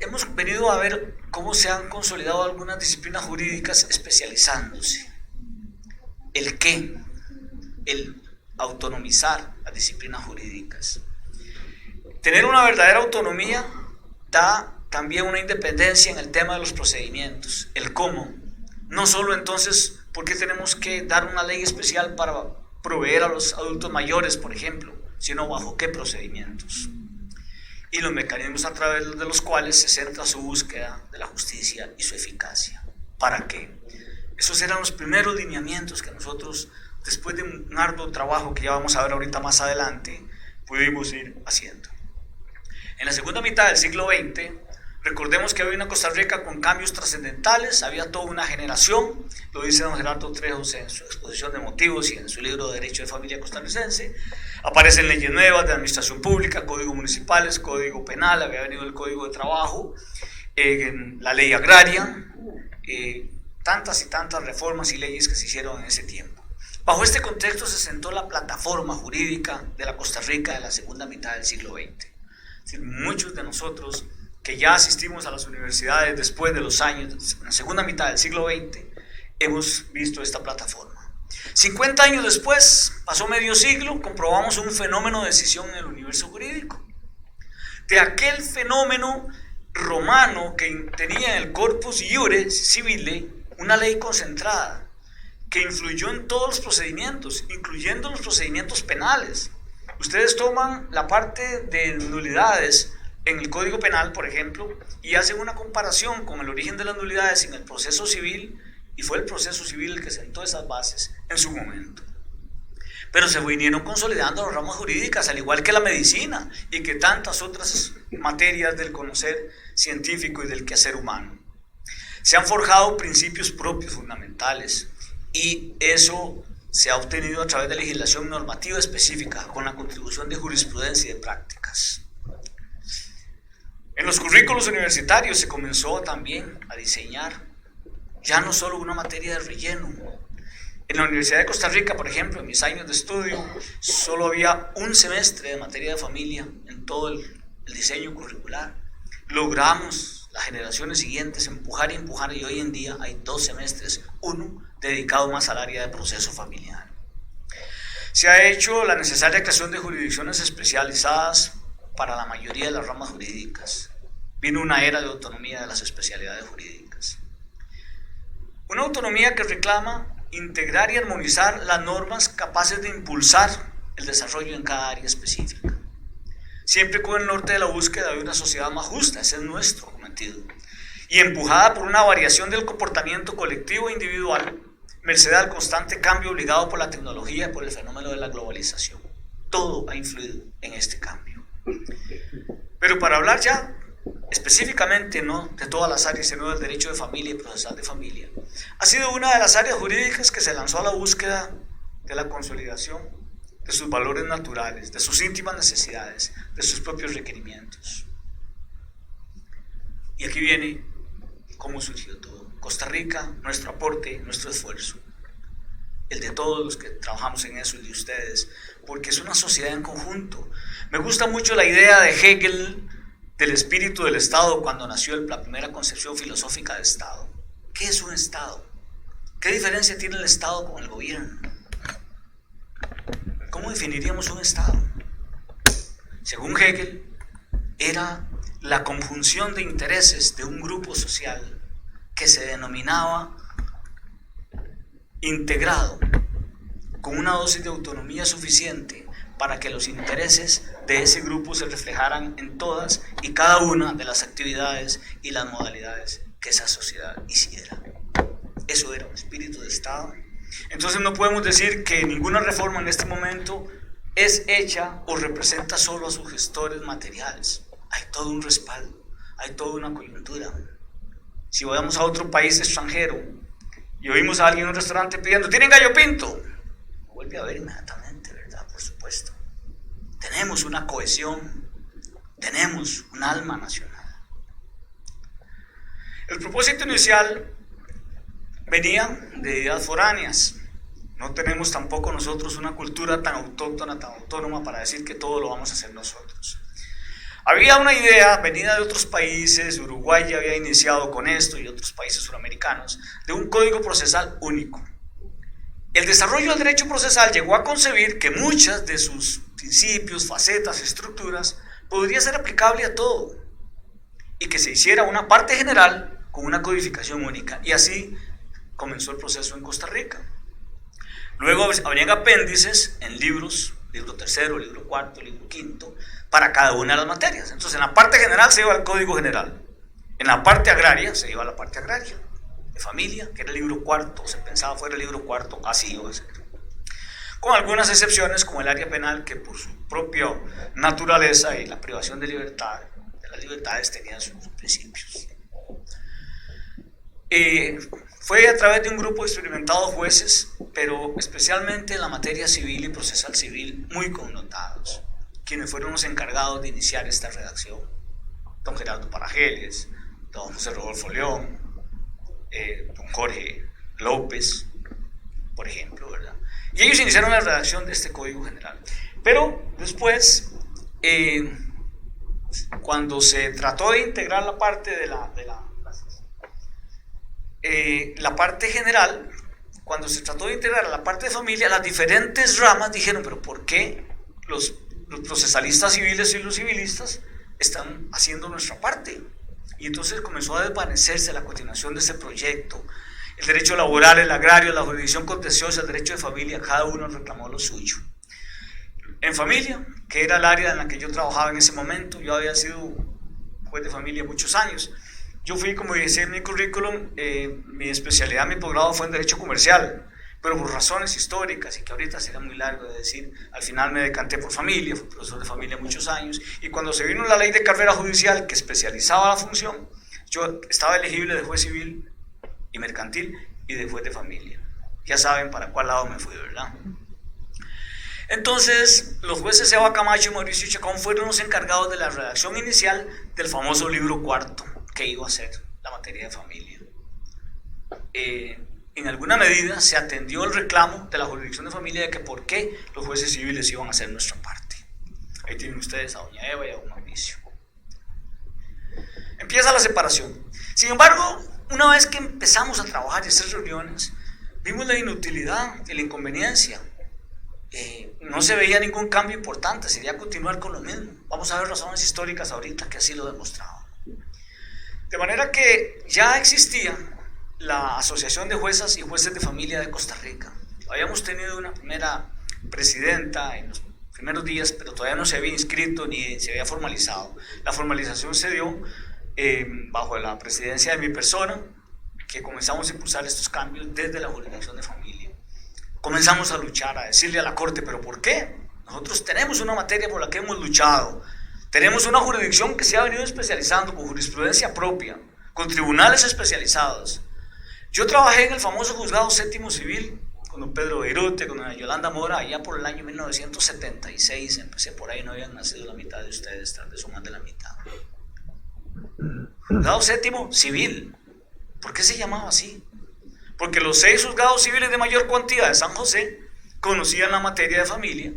Hemos venido a ver cómo se han consolidado algunas disciplinas jurídicas especializándose. ¿El qué? El autonomizar las disciplinas jurídicas. Tener una verdadera autonomía da también una independencia en el tema de los procedimientos, el cómo. No solo entonces, ¿por qué tenemos que dar una ley especial para proveer a los adultos mayores, por ejemplo? Sino bajo qué procedimientos. Y los mecanismos a través de los cuales se centra su búsqueda de la justicia y su eficacia. ¿Para qué? Esos eran los primeros lineamientos que nosotros, después de un arduo trabajo que ya vamos a ver ahorita más adelante, pudimos ir haciendo. En la segunda mitad del siglo XX, recordemos que había una Costa Rica con cambios trascendentales, había toda una generación, lo dice don Gerardo Trejos en su exposición de motivos y en su libro de Derecho de Familia Costarricense. Aparecen leyes nuevas de administración pública, códigos municipales, código penal, había venido el código de trabajo, la ley agraria, tantas y tantas reformas y leyes que se hicieron en ese tiempo. Bajo este contexto se sentó la plataforma jurídica de la Costa Rica de la segunda mitad del siglo XX. Es decir, muchos de nosotros que ya asistimos a las universidades después de los años, en la segunda mitad del siglo XX, hemos visto esta plataforma. 50 años después, pasó medio siglo, comprobamos un fenómeno de decisión en el universo jurídico. De aquel fenómeno romano que tenía en el corpus iure civile una ley concentrada, que influyó en todos los procedimientos, incluyendo los procedimientos penales. Ustedes toman la parte de nulidades en el Código Penal, por ejemplo, y hacen una comparación con el origen de las nulidades en el proceso civil, y fue el proceso civil el que sentó esas bases en su momento. Pero se vinieron consolidando las ramas jurídicas, al igual que la medicina y que tantas otras materias del conocer científico y del quehacer humano. Se han forjado principios propios fundamentales y eso se ha obtenido a través de legislación normativa específica con la contribución de jurisprudencia y de prácticas. En los currículos universitarios se comenzó también a diseñar ya no solo una materia de relleno. En la Universidad de Costa Rica, por ejemplo, en mis años de estudio, solo había un semestre de materia de familia en todo el diseño curricular. Logramos las generaciones siguientes empujar y hoy en día hay 2 semestres, uno dedicado más al área de proceso familiar. Se ha hecho la necesaria creación de jurisdicciones especializadas para la mayoría de las ramas jurídicas. Vino una era de autonomía de las especialidades jurídicas. Una autonomía que reclama integrar y armonizar las normas capaces de impulsar el desarrollo en cada área específica. Siempre con el norte de la búsqueda de una sociedad más justa, ese es nuestro cometido, y empujada por una variación del comportamiento colectivo e individual, merced al constante cambio obligado por la tecnología y por el fenómeno de la globalización. Todo ha influido en este cambio. Pero para hablar ya específicamente no de todas las áreas, sino del derecho de familia y procesal de familia, ha sido una de las áreas jurídicas que se lanzó a la búsqueda de la consolidación de sus valores naturales, de sus íntimas necesidades, de sus propios requerimientos. Y aquí viene cómo surgió todo. Costa Rica, nuestro aporte, nuestro esfuerzo, el de todos los que trabajamos en eso y de ustedes, porque es una sociedad en conjunto. Me gusta mucho la idea de Hegel del espíritu del Estado cuando nació la primera concepción filosófica de Estado. ¿Qué es un Estado? ¿Qué diferencia tiene el Estado con el gobierno? ¿Cómo definiríamos un Estado? Según Hegel, era la conjunción de intereses de un grupo social que se denominaba integrado, con una dosis de autonomía suficiente para que los intereses de ese grupo se reflejaran en todas y cada una de las actividades y las modalidades que esa sociedad hiciera. Eso era un espíritu de Estado. Entonces no podemos decir que ninguna reforma en este momento es hecha o representa solo a sus gestores materiales. Hay todo un respaldo, hay toda una coyuntura. Si vamos a otro país extranjero y oímos a alguien en un restaurante pidiendo ¿tienen gallo pinto?, vuelve a ver inmediatamente, ¿verdad? Por supuesto. Tenemos una cohesión, tenemos un alma nacional. El propósito inicial venía de ideas foráneas. No tenemos tampoco nosotros una cultura tan autóctona, tan autónoma para decir que todo lo vamos a hacer nosotros. Había una idea venida de otros países, Uruguay ya había iniciado con esto y otros países suramericanos, de un código procesal único. El desarrollo del derecho procesal llegó a concebir que muchas de sus principios, facetas, estructuras, podría ser aplicable a todo y que se hiciera una parte general con una codificación única. Y así comenzó el proceso en Costa Rica. Luego habrían apéndices en libros, libro tercero, libro cuarto, libro quinto, para cada una de las materias. Entonces en la parte general se iba al código general, en la parte agraria se iba a la parte agraria, de familia, que era el libro cuarto, se pensaba fuera el libro cuarto, así iba a ser. Con algunas excepciones como el área penal, que por su propia naturaleza y la privación de libertad, de las libertades, tenían sus principios. Fue a través de un grupo de experimentados jueces, pero especialmente en la materia civil y procesal civil, muy connotados, quienes fueron los encargados de iniciar esta redacción. Don Gerardo Parajeles, don José Rodolfo León, don Jorge López, por ejemplo, ¿verdad? Y ellos iniciaron la redacción de este Código General. Pero después, cuando se trató de integrar la parte de la parte general, cuando se trató de integrar a la parte de familia, las diferentes ramas dijeron, pero ¿por qué los procesalistas civiles y los civilistas están haciendo nuestra parte? Y entonces comenzó a desvanecerse la continuación de ese proyecto. El derecho laboral, el agrario, la jurisdicción contenciosa, el derecho de familia, cada uno reclamó lo suyo. En familia, que era el área en la que yo trabajaba en ese momento, yo había sido juez de familia muchos años. Yo fui, como decía en mi currículum, mi especialidad, mi posgrado fue en Derecho Comercial, pero por razones históricas y que ahorita sería muy largo de decir, al final me decanté por familia, fui profesor de familia muchos años, y cuando se vino la ley de carrera judicial que especializaba la función, yo estaba elegible de juez civil y mercantil y de juez de familia. Ya saben para cuál lado me fui, ¿verdad? Entonces, los jueces Eva Camacho y Mauricio Chacón fueron los encargados de la redacción inicial del famoso libro cuarto, que iba a ser la materia de familia. En alguna medida se atendió el reclamo de la jurisdicción de familia de que por qué los jueces civiles iban a hacer nuestra parte. Ahí tienen ustedes a doña Eva y a don Mauricio. Empieza la separación. Sin embargo, una vez que empezamos a trabajar y hacer reuniones, vimos la inutilidad y la inconveniencia. No se veía ningún cambio importante, sería continuar con lo mismo. Vamos a ver razones históricas ahorita que así lo demostraban. De manera que ya existía la Asociación de Juezas y Jueces de Familia de Costa Rica. Habíamos tenido una primera presidenta en los primeros días, pero todavía no se había inscrito ni se había formalizado. La formalización se dio bajo la presidencia de mi persona, que comenzamos a impulsar estos cambios desde la jurisdicción de familia. Comenzamos a luchar, a decirle a la Corte, ¿pero por qué? Nosotros tenemos una materia por la que hemos luchado. Tenemos una jurisdicción que se ha venido especializando con jurisprudencia propia, con tribunales especializados. Yo trabajé en el famoso Juzgado Séptimo Civil con don Pedro Beirote, con doña Yolanda Mora, allá por el año 1976. Empecé por ahí, no habían nacido la mitad de ustedes, tal vez o más de la mitad. Juzgado Séptimo Civil. ¿Por qué se llamaba así? Porque los 6 juzgados civiles de mayor cuantía de San José conocían la materia de familia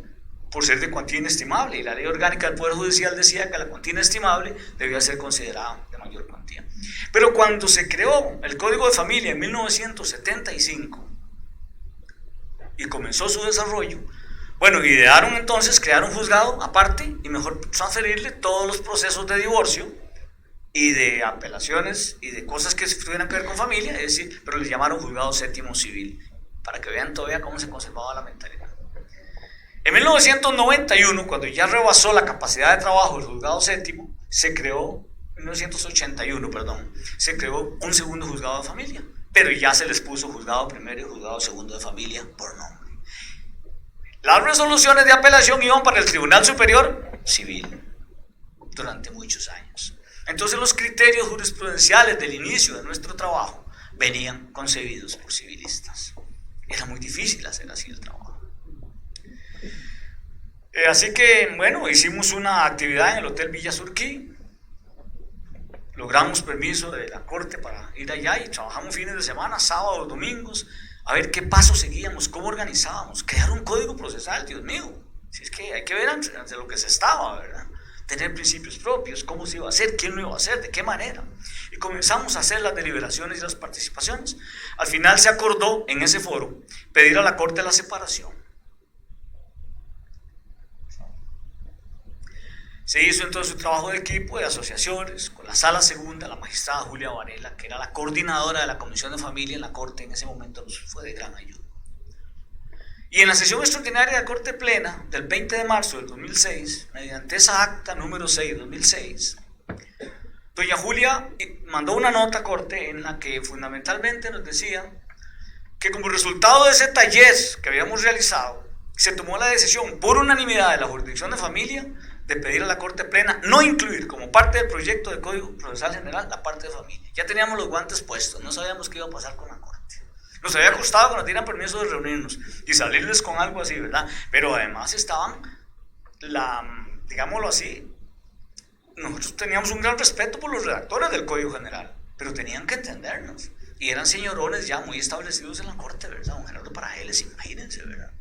por ser de cuantía inestimable, y la ley orgánica del Poder Judicial decía que la cuantía inestimable debía ser considerada de mayor cuantía. Pero cuando se creó el Código de Familia en 1975 y comenzó su desarrollo, bueno, idearon entonces crear un juzgado aparte y mejor transferirle todos los procesos de divorcio y de apelaciones y de cosas que tuvieran que ver con familia, es decir, pero les llamaron Juzgado Séptimo Civil, para que vean todavía cómo se conservaba la mentalidad. En 1991, cuando ya rebasó la capacidad de trabajo del Juzgado Séptimo, se creó, 1981, perdón, se creó un segundo Juzgado de Familia, pero ya se les puso Juzgado Primero y Juzgado Segundo de Familia por nombre. Las resoluciones de apelación iban para el Tribunal Superior Civil durante muchos años. Entonces los criterios jurisprudenciales del inicio de nuestro trabajo venían concebidos por civilistas. Era muy difícil hacer así el trabajo. Así que, bueno, hicimos una actividad en el Hotel Villa Surquí. Logramos permiso de la Corte para ir allá y trabajamos fines de semana, sábados, domingos, a ver qué pasos seguíamos, cómo organizábamos, crear un código procesal, Dios mío. Si es que hay que ver ante lo que se estaba, ¿verdad? Tener principios propios, cómo se iba a hacer, quién lo iba a hacer, de qué manera. Y comenzamos a hacer las deliberaciones y las participaciones. Al final se acordó en ese foro pedir a la Corte la separación. Se hizo entonces un trabajo de equipo de asociaciones con la Sala Segunda, la magistrada Julia Varela, que era la coordinadora de la Comisión de Familia en la Corte, en ese momento nos fue de gran ayuda. Y en la sesión extraordinaria de la Corte Plena del 20 de marzo del 2006, mediante esa acta número 6/2006, doña Julia mandó una nota a Corte en la que fundamentalmente nos decía que como resultado de ese taller que habíamos realizado, se tomó la decisión por unanimidad de la jurisdicción de familia de pedir a la Corte Plena no incluir como parte del proyecto de Código Procesal General la parte de familia. Ya teníamos los guantes puestos, no sabíamos qué iba a pasar con la Corte. Nos había costado que nos dieran permiso de reunirnos y salirles con algo así, ¿verdad? Pero además estaban, digámoslo así, nosotros teníamos un gran respeto por los redactores del Código General, pero tenían que entendernos. Y eran señorones ya muy establecidos en la Corte, ¿verdad? Don Gerardo Parajeles, imagínense, ¿verdad?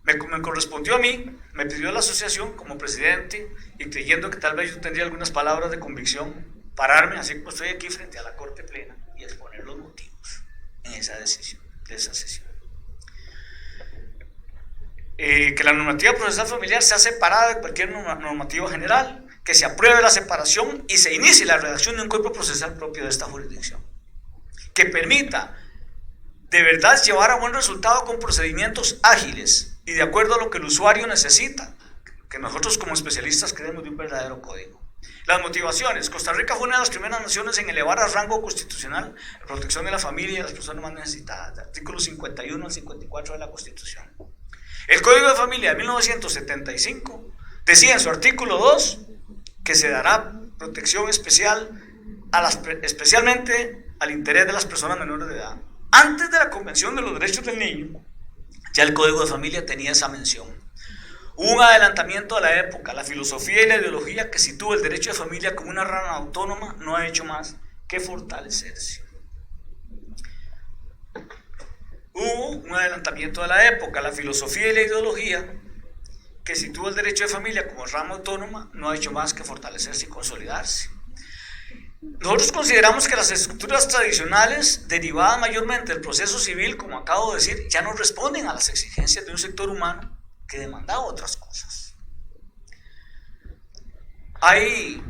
Me correspondió a mí, me pidió la asociación como presidente y creyendo que tal vez yo tendría algunas palabras de convicción, pararme, así como estoy aquí frente a la Corte Plena y exponer los motivos en esa decisión, de esa sesión. Que la normativa procesal familiar sea separada de cualquier normativa general, que se apruebe la separación y se inicie la redacción de un código procesal propio de esta jurisdicción, que permita de verdad llevar a buen resultado con procedimientos ágiles y de acuerdo a lo que el usuario necesita, que nosotros como especialistas creemos de un verdadero código. Las motivaciones. Costa Rica fue una de las primeras naciones en elevar al rango constitucional la protección de la familia y de las personas más necesitadas, artículos 51 al 54 de la Constitución. El Código de Familia de 1975 decía en su artículo 2 que se dará protección especial especialmente al interés de las personas menores de edad. Antes de la Convención de los Derechos del Niño, ya el Código de Familia tenía esa mención. Hubo un adelantamiento a la época. La filosofía y la ideología que sitúa el derecho de familia como una rama autónoma no ha hecho más que fortalecerse. Hubo un adelantamiento a la época. La filosofía y la ideología que sitúa el derecho de familia como rama autónoma no ha hecho más que fortalecerse y consolidarse. Nosotros consideramos que las estructuras tradicionales, derivadas mayormente del proceso civil, como acabo de decir, ya no responden a las exigencias de un sector humano que demandaba otras cosas. Hay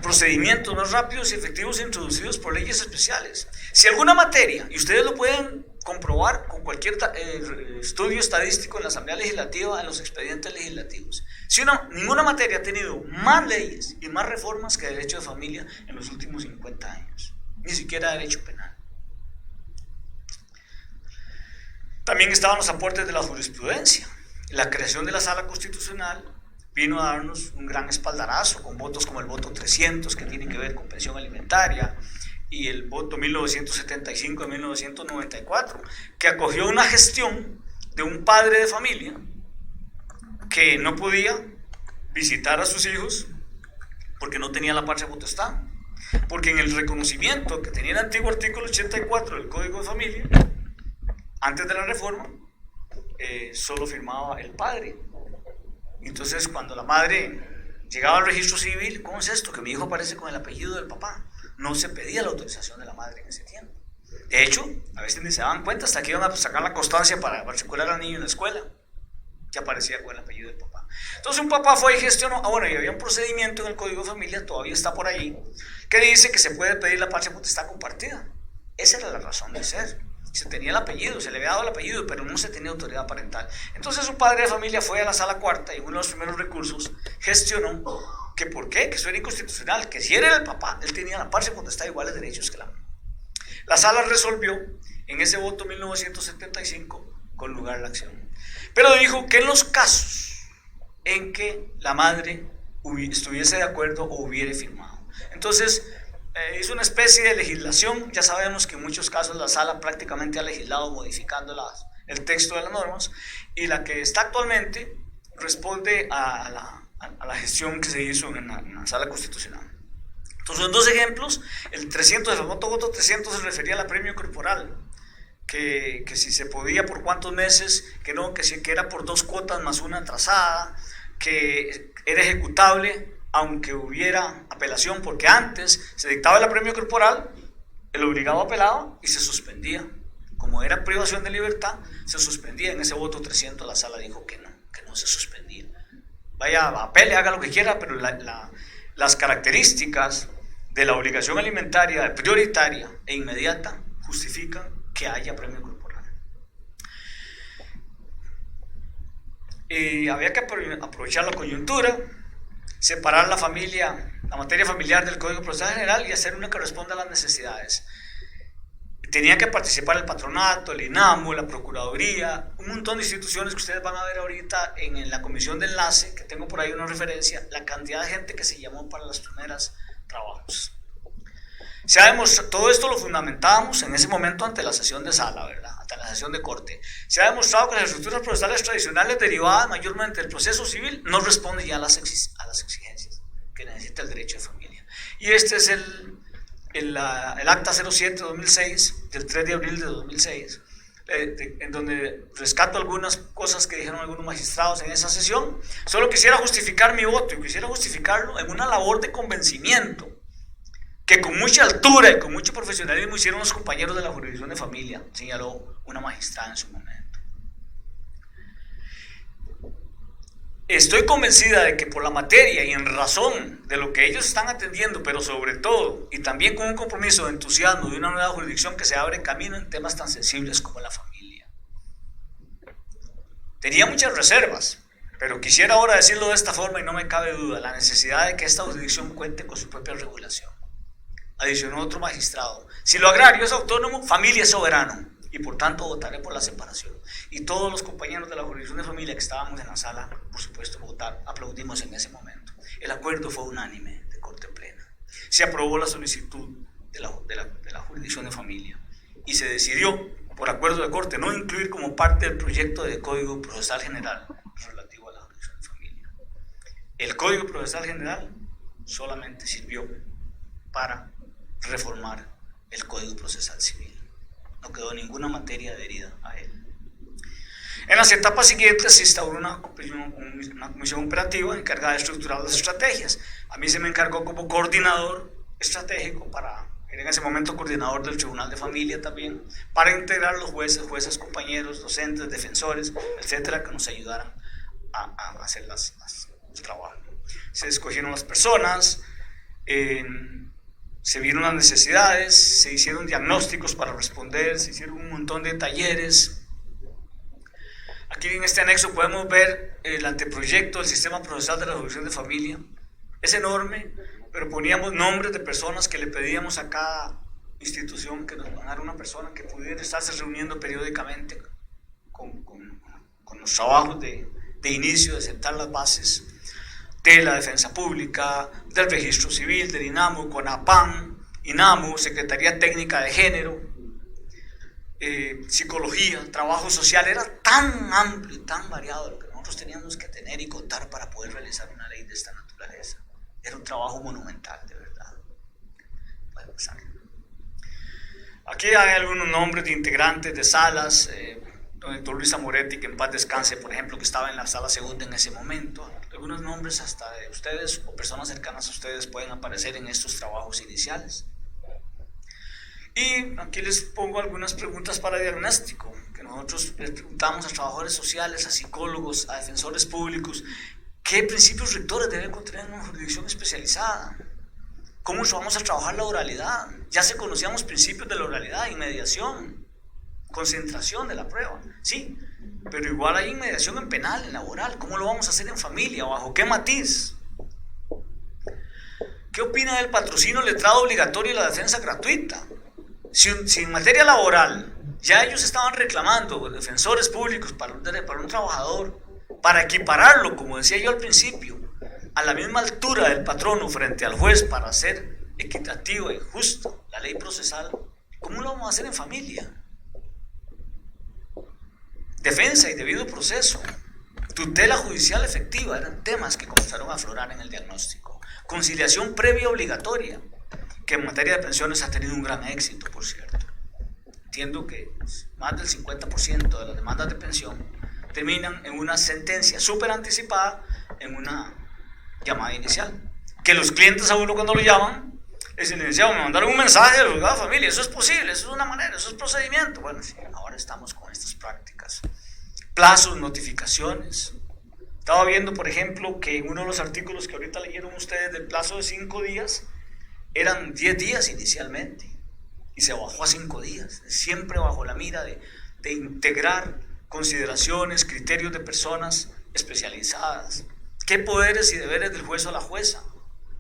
procedimientos más rápidos y efectivos introducidos por leyes especiales. Si alguna materia, y ustedes lo pueden comprobar con cualquier estudio estadístico en la Asamblea Legislativa, en los expedientes legislativos, si ninguna materia ha tenido más leyes y más reformas que derecho de familia en los últimos 50 años, ni siquiera derecho penal. También estaban los aportes de la jurisprudencia. La creación de la Sala Constitucional vino a darnos un gran espaldarazo con votos como el voto 300, que tiene que ver con pensión alimentaria, y el voto 1975 de 1994, que acogió una gestión de un padre de familia que no podía visitar a sus hijos porque no tenía la patria potestad, porque en el reconocimiento que tenía el antiguo artículo 84 del Código de Familia, antes de la reforma, solo firmaba el padre. Entonces, cuando la madre llegaba al registro civil, ¿cómo es esto? Que mi hijo aparece con el apellido del papá. No se pedía la autorización de la madre en ese tiempo. De hecho, a veces ni se daban cuenta hasta que iban a sacar la constancia para matricular al niño en la escuela, que aparecía con el apellido del papá. Entonces, un papá fue y gestionó, y había un procedimiento en el Código de Familia, todavía está por ahí, que dice que se puede pedir la patria potestad compartida. Esa era la razón de ser. Se tenía el apellido, se le había dado el apellido, pero no se tenía autoridad parental. Entonces un padre de familia fue a la Sala Cuarta y uno de los primeros recursos gestionó que ¿por qué? Que eso era inconstitucional, que si era el papá, él tenía la patria potestad iguales derechos que la mamá. La Sala resolvió en ese voto 1975 con lugar a la acción. Pero dijo que en los casos en que la madre estuviese de acuerdo o hubiere firmado. Entonces, hizo una especie de legislación. Ya sabemos que en muchos casos la Sala prácticamente ha legislado modificando el texto de las normas, y la que está actualmente responde a la gestión que se hizo en la Sala Constitucional. Entonces, son dos ejemplos. El 300, el voto 300 se refería al apremio corporal, que si se podía por cuántos meses, que no, que era por 2 cuotas más una atrasada, que era ejecutable aunque hubiera apelación, porque antes se dictaba el apremio corporal, el obligado apelaba y se suspendía. Como era privación de libertad, se suspendía. En ese voto 300 la Sala dijo que no se suspendía. Vaya, apele, haga lo que quiera, pero las características de la obligación alimentaria prioritaria e inmediata justifican que haya apremio corporal. Había que aprovechar la coyuntura, separar la materia familiar del Código Procesal General y hacer una que responda a las necesidades. Tenía que participar el patronato, el INAMU, la Procuraduría, un montón de instituciones que ustedes van a ver ahorita en la comisión de enlace, que tengo por ahí una referencia, la cantidad de gente que se llamó para los primeros trabajos. Todo esto lo fundamentábamos en ese momento ante la sesión de sala, ¿verdad? Ante la sesión de corte. Se ha demostrado que las estructuras procesales tradicionales derivadas mayormente del proceso civil no responden ya a las exigencias que necesita el derecho de familia. Y este es el acta 07-2006 del 3 de abril de 2006, en donde rescato algunas cosas que dijeron algunos magistrados en esa sesión. Solo quisiera justificar mi voto y quisiera justificarlo en una labor de convencimiento que con mucha altura y con mucho profesionalismo hicieron los compañeros de la jurisdicción de familia, señaló una magistrada en su momento. Estoy convencida de que por la materia y en razón de lo que ellos están atendiendo, pero sobre todo, y también con un compromiso de entusiasmo de una nueva jurisdicción que se abre camino en temas tan sensibles como la familia. Tenía muchas reservas, pero quisiera ahora decirlo de esta forma y no me cabe duda, la necesidad de que esta jurisdicción cuente con su propia regulación. Adicionó otro magistrado: si lo agrario es autónomo, familia es soberano, y por tanto votaré por la separación. Y todos los compañeros de la jurisdicción de familia que estábamos en la sala, por supuesto, aplaudimos en ese momento. El acuerdo fue unánime de corte plena. Se aprobó la solicitud de la jurisdicción de familia y se decidió, por acuerdo de corte, no incluir como parte del proyecto de Código Procesal General relativo a la jurisdicción de familia. El Código Procesal General solamente sirvió para reformar el Código Procesal Civil. No quedó ninguna materia adherida a él. En las etapas siguientes se instauró una comisión operativa encargada de estructurar las estrategias. A mí se me encargó como coordinador estratégico para, era en ese momento coordinador del Tribunal de Familia también, para integrar los jueces, jueces compañeros, docentes, defensores, etcétera, que nos ayudaran a hacer el trabajo. Se escogieron las personas, se vieron las necesidades, se hicieron diagnósticos para responder, se hicieron un montón de talleres. Aquí en este anexo podemos ver el anteproyecto del Sistema Procesal de la Resolución de Familia. Es enorme, pero poníamos nombres de personas que le pedíamos a cada institución que nos mandara una persona que pudiera estarse reuniendo periódicamente con los trabajos de inicio, de sentar las bases de la defensa pública, del registro civil, del INAMU, CONAPAN, INAMU, Secretaría Técnica de Género, psicología, trabajo social. Era tan amplio y tan variado lo que nosotros teníamos que tener y contar para poder realizar una ley de esta naturaleza. Era un trabajo monumental, de verdad. Puede pasar. Aquí hay algunos nombres de integrantes de salas, don Héctor Luis Amoretti, que en paz descanse, por ejemplo, que estaba en la sala segunda en ese momento. Algunos nombres hasta de ustedes o personas cercanas a ustedes pueden aparecer en estos trabajos iniciales. Y aquí les pongo algunas preguntas para diagnóstico, que nosotros les preguntamos a trabajadores sociales, a psicólogos, a defensores públicos, ¿qué principios rectores debe contener una jurisdicción especializada? ¿Cómo vamos a trabajar la oralidad? Ya se conocíamos principios de la oralidad, inmediación, concentración de la prueba, sí, pero igual hay inmediación en penal, en laboral. ¿Cómo lo vamos a hacer en familia? ¿Bajo qué matiz? ¿Qué opina del patrocinio letrado obligatorio y la defensa gratuita? Si en materia laboral ya ellos estaban reclamando defensores públicos para un trabajador, para equipararlo, como decía yo al principio, a la misma altura del patrono frente al juez para hacer equitativa y justa la ley procesal, ¿cómo lo vamos a hacer en familia? Defensa y debido proceso, tutela judicial efectiva, eran temas que comenzaron a aflorar en el diagnóstico. Conciliación previa obligatoria, que en materia de pensiones ha tenido un gran éxito, por cierto. Entiendo que más del 50% de las demandas de pensión terminan en una sentencia súper anticipada, en una llamada inicial. Que los clientes a uno cuando lo llaman, les iniciaban, me mandaron un mensaje del juzgado de familia, eso es posible, eso es una manera, eso es procedimiento. Bueno, sí, ahora estamos con estas prácticas. Plazos, notificaciones. Estaba viendo, por ejemplo, que en uno de los artículos que ahorita leyeron ustedes del plazo de 5 días, eran 10 días inicialmente, y se bajó a 5 días, siempre bajo la mira de integrar consideraciones, criterios de personas especializadas. ¿Qué poderes y deberes del juez o la jueza?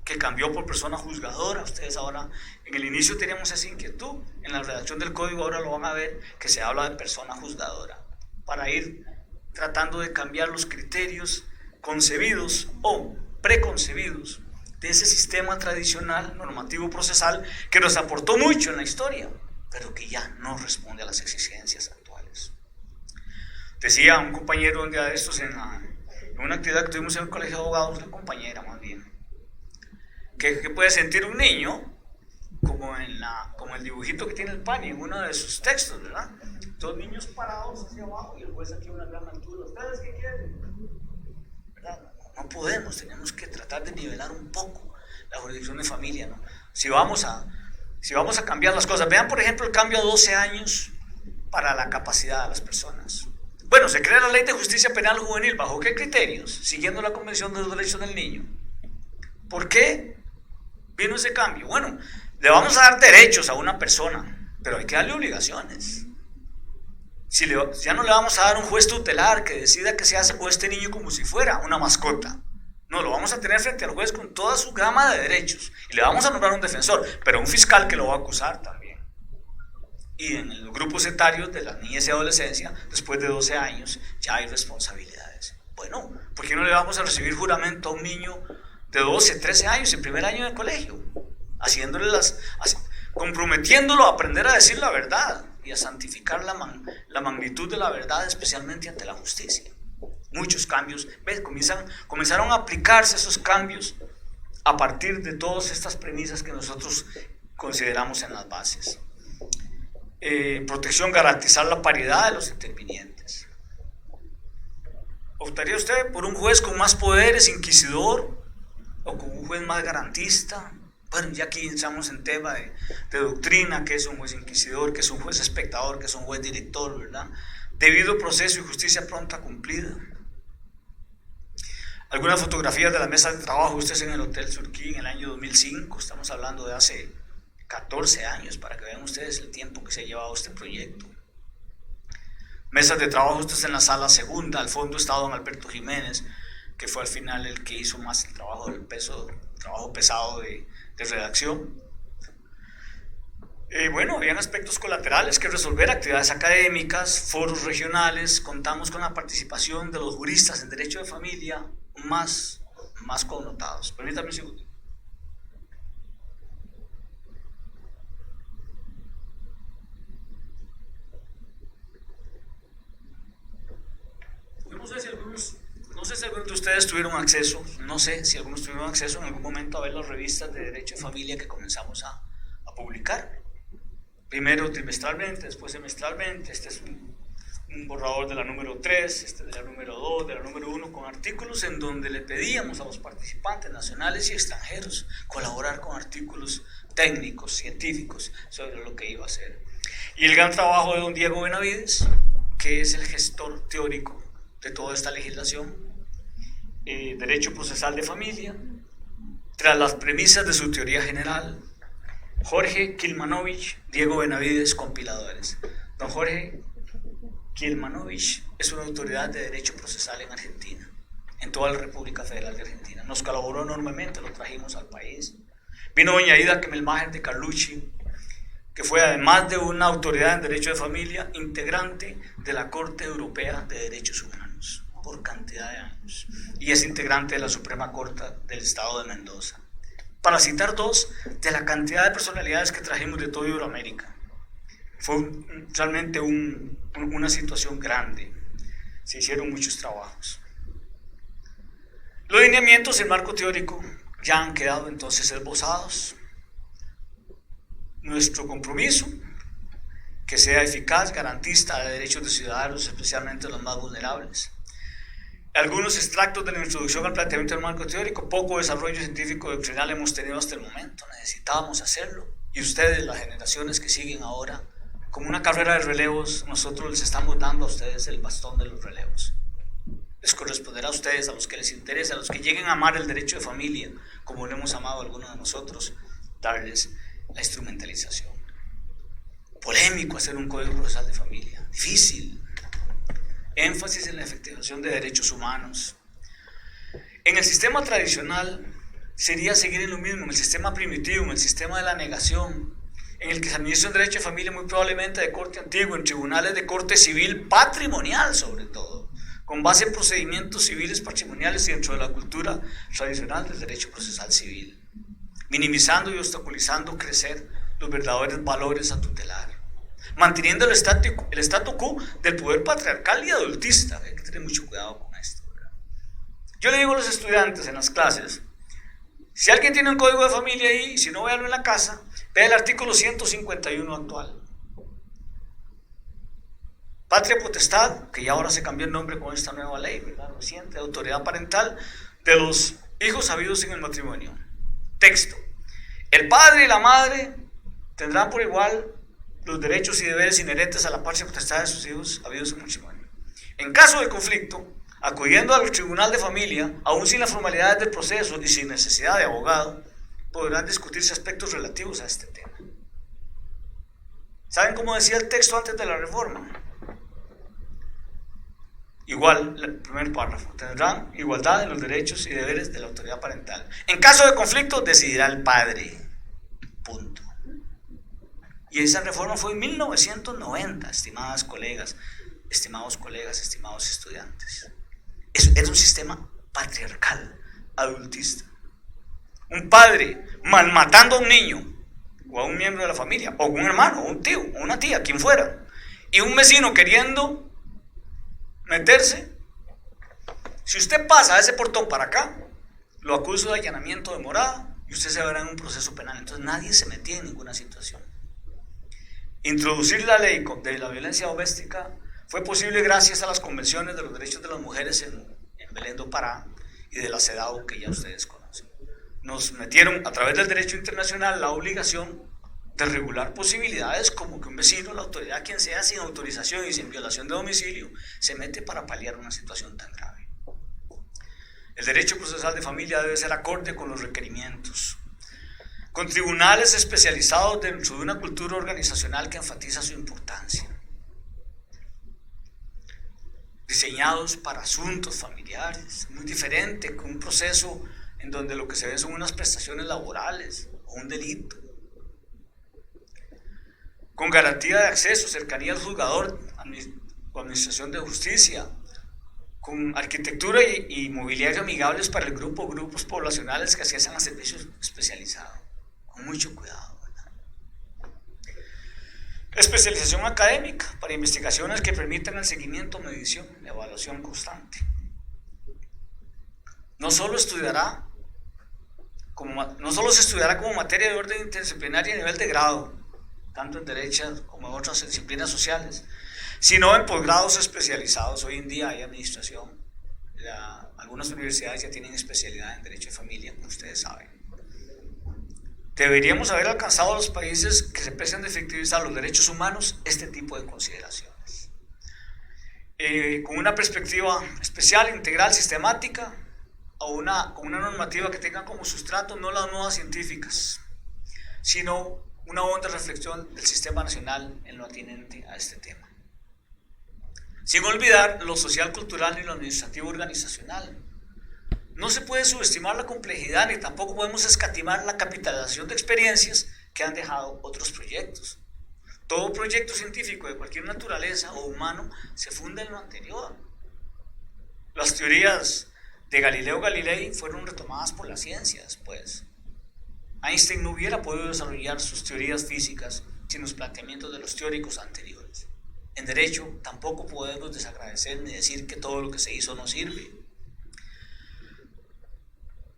Que cambió por persona juzgadora. Ustedes ahora, en el inicio teníamos esa inquietud, en la redacción del código ahora lo van a ver, que se habla de persona juzgadora, para ir tratando de cambiar los criterios concebidos o preconcebidos de ese sistema tradicional normativo procesal que nos aportó mucho en la historia, pero que ya no responde a las exigencias actuales. Decía un compañero un día de estos en una actividad que tuvimos en el colegio de abogados, una compañera más bien, que puede sentir un niño como el dibujito que tiene el PANI en uno de sus textos, ¿verdad? 2 niños parados hacia abajo y el juez aquí a una gran altura. ¿Ustedes qué quieren? ¿Verdad? No podemos, tenemos que tratar de nivelar un poco la jurisdicción de familia, ¿no? Si vamos a cambiar las cosas, vean por ejemplo el cambio a 12 años para la capacidad de las personas. Bueno, se crea la Ley de Justicia Penal Juvenil, ¿bajo qué criterios? Siguiendo la Convención de los Derechos del Niño. ¿Por qué vino ese cambio? Bueno, le vamos a dar derechos a una persona, pero hay que darle obligaciones. Ya no le vamos a dar un juez tutelar que decida qué se hace con este niño como si fuera una mascota. No, lo vamos a tener frente al juez con toda su gama de derechos. Y le vamos a nombrar un defensor, pero un fiscal que lo va a acusar también. Y en los grupos etarios de la niñez y adolescencia, después de 12 años, ya hay responsabilidades. Bueno, ¿por qué no le vamos a recibir juramento a un niño de 12, 13 años en primer año de colegio? Comprometiéndolo a aprender a decir la verdad y a santificar la magnitud de la verdad, especialmente ante la justicia. Muchos cambios, ¿ves? Comenzaron a aplicarse esos cambios a partir de todas estas premisas que nosotros consideramos en las bases. Protección, garantizar la paridad de los intervinientes. ¿Optaría usted por un juez con más poderes, inquisidor, o con un juez más garantista, Bueno, ya aquí entramos en tema de doctrina, que es un juez inquisidor, que es un juez espectador, que es un juez director, ¿verdad? Debido proceso y justicia pronta cumplida. Algunas fotografías de la mesa de trabajo, ustedes en el Hotel Surquí en el año 2005, estamos hablando de hace 14 años, para que vean ustedes el tiempo que se ha llevado este proyecto. Mesas de trabajo, ustedes en la sala segunda, al fondo está don Alberto Jiménez, que fue al final el que hizo más el trabajo del trabajo pesado de redacción. Bueno, habían aspectos colaterales que resolver, actividades académicas, foros regionales, contamos con la participación de los juristas en derecho de familia más connotados. Permítame un segundo. No sé si algunos de ustedes tuvieron acceso, en algún momento a ver las revistas de derecho de familia que comenzamos a publicar. Primero trimestralmente, después semestralmente. Este es un borrador de la número 3, este de la número 2, de la número 1, con artículos en donde le pedíamos a los participantes nacionales y extranjeros colaborar con artículos técnicos, científicos, sobre lo que iba a hacer. Y el gran trabajo de don Diego Benavides, que es el gestor teórico de toda esta legislación, derecho procesal de familia, tras las premisas de su teoría general. Jorge Kilmanovich, Diego Benavides, compiladores. Don Jorge Kilmanovich es una autoridad de derecho procesal en Argentina, en toda la República Federal de Argentina. Nos colaboró enormemente, lo trajimos al país. Vino doña Ida Kemelmacher de Carlucci, que fue además de una autoridad en derecho de familia, integrante de la Corte Europea de Derechos Humanos por cantidad de años, y es integrante de la Suprema Corte del Estado de Mendoza. Para citar dos de la cantidad de personalidades que trajimos de toda Iberoamérica. Fue realmente una situación grande. Se hicieron muchos trabajos. Los lineamientos, el marco teórico, ya han quedado entonces esbozados. Nuestro compromiso, que sea eficaz, garantista de derechos de ciudadanos, especialmente los más vulnerables. Algunos extractos de la introducción al planteamiento del marco teórico. Poco desarrollo científico doctrinal hemos tenido hasta el momento, necesitábamos hacerlo, y ustedes, las generaciones que siguen ahora, como una carrera de relevos, nosotros les estamos dando a ustedes el bastón de los relevos. Les corresponderá a ustedes, a los que les interesa, a los que lleguen a amar el derecho de familia, como lo hemos amado algunos de nosotros, darles la instrumentalización. Polémico hacer un código procesal de familia, difícil. Énfasis en la efectivización de derechos humanos. En el sistema tradicional sería seguir en lo mismo, en el sistema primitivo, en el sistema de la negación, en el que se administra un derecho de familia muy probablemente de corte antiguo, en tribunales de corte civil patrimonial sobre todo, con base en procedimientos civiles patrimoniales y dentro de la cultura tradicional del derecho procesal civil, minimizando y obstaculizando crecer los verdaderos valores a tutelar, manteniendo el statu quo del poder patriarcal y adultista. Hay que tener mucho cuidado con esto, ¿verdad? Yo le digo a los estudiantes en las clases, si alguien tiene un código de familia ahí, si no, véanlo en la casa, vea el artículo 151 actual. Patria potestad, que ya ahora se cambió el nombre con esta nueva ley, ¿verdad? Reciente, autoridad parental de los hijos habidos en el matrimonio. Texto: el padre y la madre tendrán por igual los derechos y deberes inherentes a la patria potestad de sus hijos habidos en matrimonio. En caso de conflicto, acudiendo al tribunal de familia, aún sin las formalidades del proceso y sin necesidad de abogado, podrán discutirse aspectos relativos a este tema. ¿Saben cómo decía el texto antes de la reforma? Igual, el primer párrafo: tendrán igualdad en los derechos y deberes de la autoridad parental. En caso de conflicto, decidirá el padre. Punto. Y esa reforma fue en 1990, estimados colegas, estimados estudiantes. Eso era un sistema patriarcal, adultista. Un padre malmatando a un niño, o a un miembro de la familia, o un hermano, o un tío, o una tía, quien fuera, y un vecino queriendo meterse. Si usted pasa a ese portón para acá, lo acuso de allanamiento de morada y usted se verá en un proceso penal. Entonces nadie se metía en ninguna situación. Introducir la ley de la violencia doméstica fue posible gracias a las convenciones de los derechos de las mujeres en Belén do Pará y de la CEDAW, que ya ustedes conocen. nos metieron a través del derecho internacional la obligación de regular posibilidades como que un vecino, la autoridad, quien sea, sin autorización y sin violación de domicilio, se mete para paliar una situación tan grave. El derecho procesal de familia debe ser acorde con los requerimientos, con tribunales especializados dentro de una cultura organizacional que enfatiza su importancia, diseñados para asuntos familiares, muy diferente que un proceso en donde lo que se ve son unas prestaciones laborales o un delito, con garantía de acceso, cercanía al juzgador o administración de justicia, con arquitectura y mobiliario amigables para el grupo o grupos poblacionales que accesan a servicios especializados, con mucho cuidado, ¿verdad? Especialización académica para investigaciones que permitan el seguimiento, medición, evaluación constante. No solo se estudiará como materia de orden interdisciplinaria a nivel de grado, tanto en derecho como en otras disciplinas sociales, sino en posgrados especializados. Hoy en día hay administración, algunas universidades ya tienen especialidad en derecho de familia, como ustedes saben. Deberíamos haber alcanzado a los países que se precian de efectivizar los derechos humanos este tipo de consideraciones. Con una perspectiva especial, integral, sistemática, con una normativa que tenga como sustrato no las modas científicas, sino una honda reflexión del sistema nacional en lo atinente a este tema. Sin olvidar lo social, cultural y lo administrativo organizacional. No se puede subestimar la complejidad ni tampoco podemos escatimar la capitalización de experiencias que han dejado otros proyectos. Todo proyecto científico de cualquier naturaleza o humano se funda en lo anterior. Las teorías de Galileo Galilei fueron retomadas por la ciencia después. Einstein no hubiera podido desarrollar sus teorías físicas sin los planteamientos de los teóricos anteriores. En derecho tampoco podemos desagradecer ni decir que todo lo que se hizo no sirve.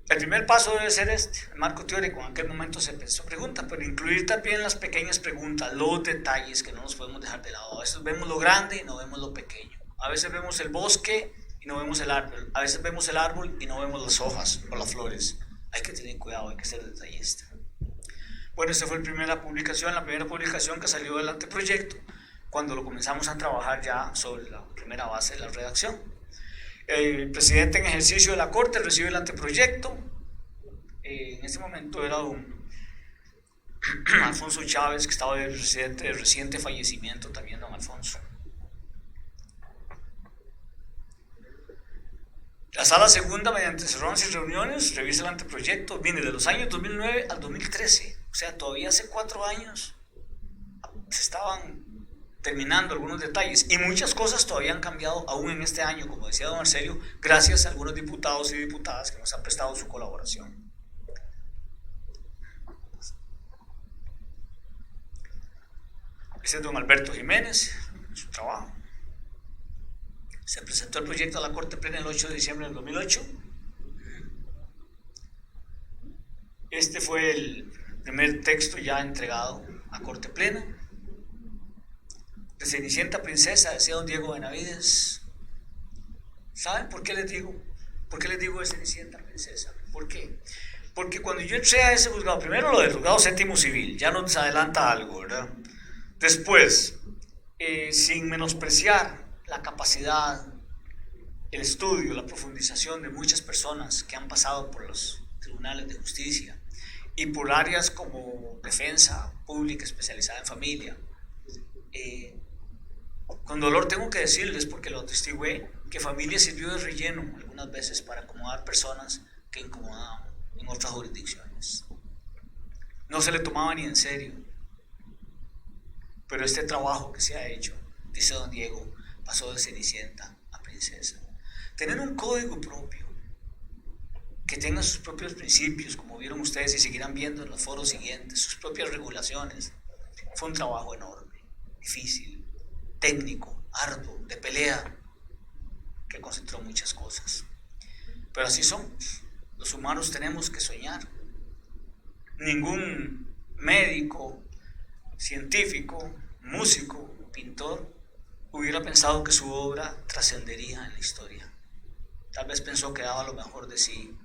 El primer paso debe ser el marco teórico. En aquel momento se pensó pregunta, pero incluir también las pequeñas preguntas, los detalles que no nos podemos dejar de lado. A veces vemos lo grande y no vemos lo pequeño. A veces vemos el bosque y no vemos el árbol. A veces vemos el árbol y no vemos las hojas o las flores. Hay que tener cuidado, hay que ser detallista. Bueno, esta fue la primera publicación que salió del anteproyecto, cuando lo comenzamos a trabajar ya sobre la primera base de la redacción. El presidente en ejercicio de la Corte recibe el anteproyecto. En ese momento era don Alfonso Chávez, que estaba de reciente fallecimiento también, don Alfonso. La sala segunda, mediante cerrones y reuniones, revisa el anteproyecto. Viene de los años 2009 al 2013, o sea, todavía hace 4 años se estaban terminando algunos detalles y muchas cosas todavía han cambiado aún en este año, como decía don Marcelio, gracias a algunos diputados y diputadas que nos han prestado su colaboración. Este es don Alberto Jiménez, su trabajo. Se presentó el proyecto a la Corte Plena el 8 de diciembre del 2008. Este fue el primer texto ya entregado a Corte Plena. De Cenicienta Princesa, decía don Diego Benavides. ¿Saben por qué les digo? ¿Por qué les digo de Cenicienta Princesa? ¿Por qué? Porque cuando yo entré a ese juzgado, primero lo del juzgado séptimo civil, ya nos adelanta algo, ¿verdad? Después, sin menospreciar la capacidad, el estudio, la profundización de muchas personas que han pasado por los tribunales de justicia y por áreas como defensa pública especializada en familia, con dolor tengo que decirles, porque lo atestigué, que familia sirvió de relleno algunas veces para acomodar personas que incomodaban en otras jurisdicciones. No se le tomaba ni en serio, pero este trabajo que se ha hecho, dice don Diego, pasó de Cenicienta a Princesa. Tener un código propio, que tenga sus propios principios, como vieron ustedes y seguirán viendo en los foros siguientes, sus propias regulaciones, fue un trabajo enorme, difícil, técnico, arduo, de pelea, que concentró muchas cosas. Pero así somos, los humanos tenemos que soñar. Ningún médico, científico, músico, pintor, hubiera pensado que su obra trascendería en la historia. Tal vez pensó que daba lo mejor de sí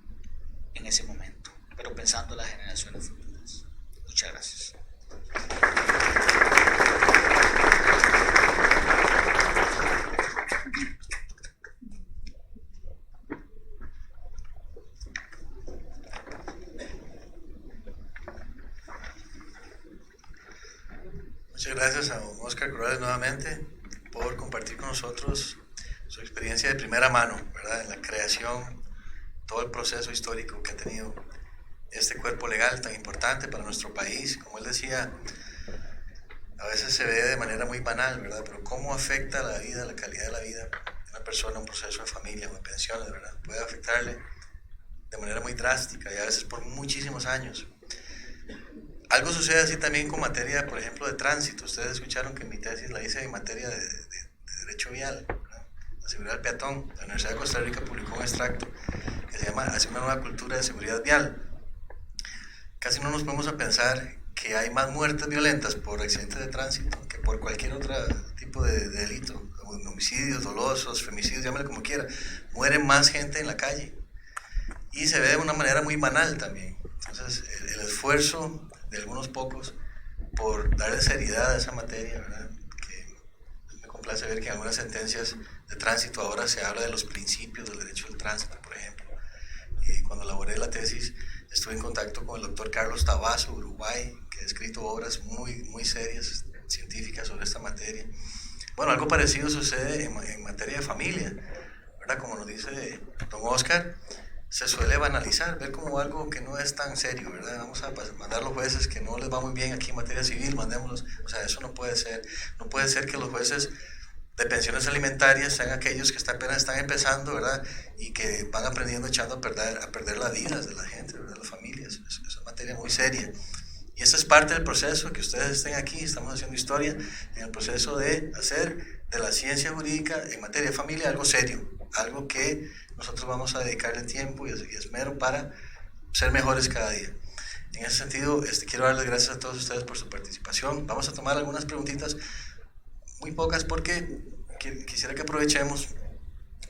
en ese momento. pero pensando en las generaciones futuras. Muchas gracias. Muchas gracias a Oscar Corrales nuevamente por compartir con nosotros su experiencia de primera mano, ¿verdad? En la creación, todo el proceso histórico que ha tenido este cuerpo legal tan importante para nuestro país. Como él decía, a veces se ve de manera muy banal, ¿verdad? Pero cómo afecta la vida, la calidad de la vida de una persona, un proceso de familia o de pensiones, ¿verdad? Puede afectarle de manera muy drástica y a veces por muchísimos años. Algo sucede así también con materia, por ejemplo, de tránsito. Ustedes escucharon que mi tesis la hice en materia de derecho vial, ¿verdad? La seguridad del peatón. La Universidad de Costa Rica publicó un extracto que se llama Hacia una nueva cultura de seguridad vial. Casi no nos ponemos a pensar que hay más muertes violentas por accidentes de tránsito que por cualquier otro tipo de delito. Homicidios dolosos, femicidios, llámale como quiera. Muere más gente en la calle. Y se ve de una manera muy banal también. Entonces, el esfuerzo de algunos pocos por darle seriedad a esa materia, ¿verdad? Que me complace ver que en algunas sentencias de tránsito ahora se habla de los principios del derecho del tránsito, por ejemplo. Cuando elaboré la tesis estuve en contacto con el doctor Carlos Tabazo, Uruguay, que ha escrito obras muy serias, científicas sobre esta materia. Bueno, algo parecido sucede en materia de familia, ¿verdad? Como nos dice don Oscar, se suele banalizar, ver como algo que no es tan serio, ¿verdad? Vamos a mandar a los jueces que no les va muy bien aquí en materia civil, mandémoslos. O sea, eso no puede ser. No puede ser que los jueces de pensiones alimentarias sean aquellos que apenas están empezando, ¿verdad? Y que van aprendiendo, echando a perder las vidas de la gente, ¿verdad? Las familias. Es una materia muy seria. Y esa es parte del proceso, que ustedes estén aquí, estamos haciendo historia en el proceso de hacer de la ciencia jurídica en materia de familia algo serio, algo que nosotros vamos a dedicarle tiempo y esmero para ser mejores cada día. En ese sentido, quiero darles gracias a todos ustedes por su participación. Vamos a tomar algunas preguntitas, muy pocas, porque quisiera que aprovechemos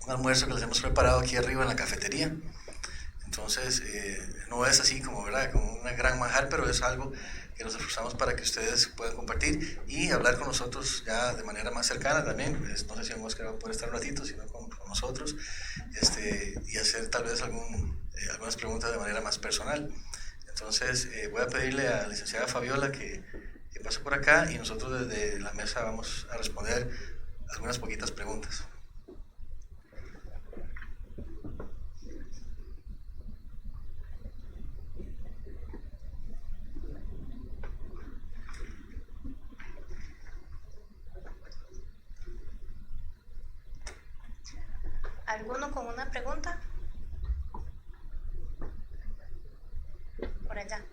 un almuerzo que les hemos preparado aquí arriba en la cafetería. Entonces, no es así como, ¿verdad?, como una gran manjar, pero es algo que nos esforzamos para que ustedes puedan compartir y hablar con nosotros ya de manera más cercana también. No sé si Oscar va a poder estar un ratito, sino con nosotros, y hacer tal vez algunas preguntas de manera más personal. Entonces, voy a pedirle a la licenciada Fabiola que pase por acá y nosotros desde la mesa vamos a responder algunas poquitas preguntas. ¿Alguno con una pregunta? Por allá.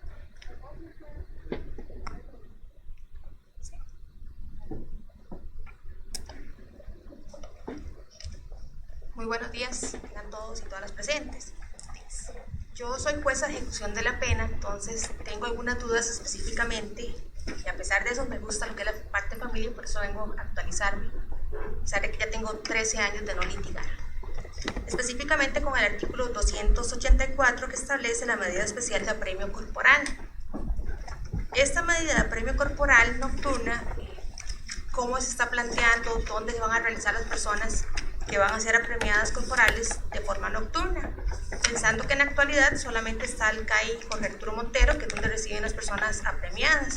Sí. Muy buenos días a todos y todas las presentes. Yo soy jueza de ejecución de la pena, entonces tengo algunas dudas específicamente y a pesar de eso me gusta lo que es la parte de familia y por eso vengo a actualizarme, a pesar de que ya tengo 13 años de no litigar. Específicamente con el artículo 284 que establece la medida especial de apremio corporal. Esta medida de apremio corporal nocturna, ¿cómo se está planteando? ¿Dónde se van a realizar las personas que van a ser apremiadas corporales de forma nocturna? Pensando que en la actualidad solamente está el CAI Jorge Arturo Montero, que es donde reciben las personas apremiadas.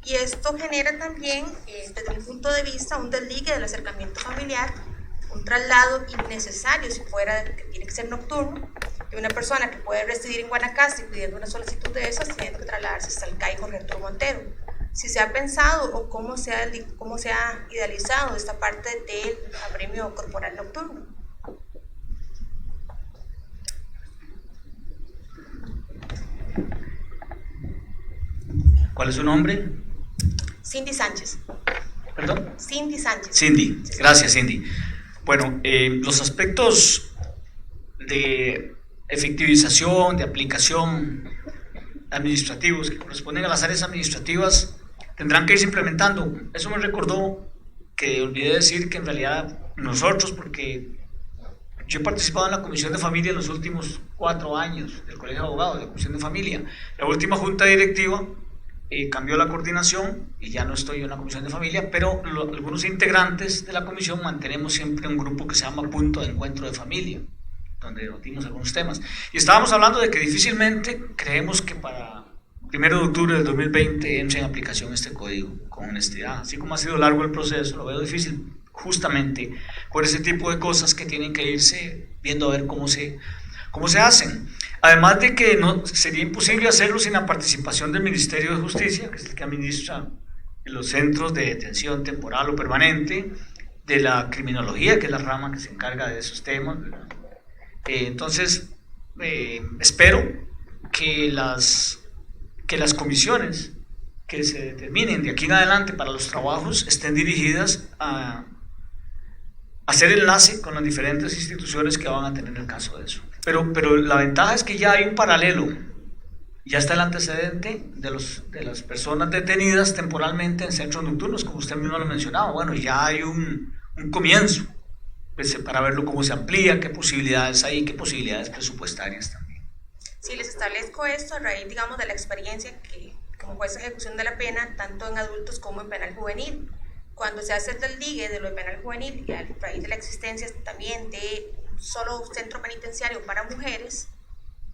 Y esto genera también, desde mi punto de vista, un desligue del acercamiento familiar, un traslado innecesario, si fuera que tiene que ser nocturno, de una persona que puede residir en Guanacaste y pidiendo una solicitud de esas, teniendo que trasladarse hasta el CAI Jorge Arturo Montero. Si se ha pensado o cómo se ha idealizado esta parte del apremio corporal nocturno. ¿Cuál es su nombre? Cindy Sánchez. ¿Perdón? Cindy Sánchez. Cindy, gracias Cindy. Bueno, los aspectos de efectivización, de aplicación administrativos que corresponden a las áreas administrativas tendrán que irse implementando. Eso me recordó que olvidé decir que en realidad nosotros, porque Yo he participado en la Comisión de Familia en los últimos 4 años del Colegio de Abogados, de la Comisión de Familia. La última junta directiva cambió la coordinación y ya no estoy en la Comisión de Familia, pero algunos integrantes de la comisión mantenemos siempre un grupo que se llama Punto de Encuentro de Familia, donde debatimos algunos temas. Y estábamos hablando de que difícilmente creemos que para 1 de octubre del 2020 entre en aplicación este código con honestidad. Así como ha sido largo el proceso, lo veo difícil justamente por ese tipo de cosas que tienen que irse viendo a ver cómo se hacen. Además de que no, sería imposible hacerlo sin la participación del Ministerio de Justicia, que es el que administra los centros de detención temporal o permanente, de la criminología, que es la rama que se encarga de esos temas, ¿verdad? Entonces, espero que las comisiones que se determinen de aquí en adelante para los trabajos estén dirigidas a hacer enlace con las diferentes instituciones que van a tener el caso de eso. Pero la ventaja es que ya hay un paralelo, ya está el antecedente de las personas detenidas temporalmente en centros nocturnos, como usted mismo lo mencionaba. Bueno, ya hay un comienzo pues, para verlo cómo se amplía, qué posibilidades hay, qué posibilidades presupuestarias también. Sí, les establezco esto a raíz, digamos, de la experiencia que como juez de ejecución de la pena, tanto en adultos como en penal juvenil. Cuando se hace el desligue de lo de penal juvenil y a raíz de la existencia también de solo centro penitenciario para mujeres,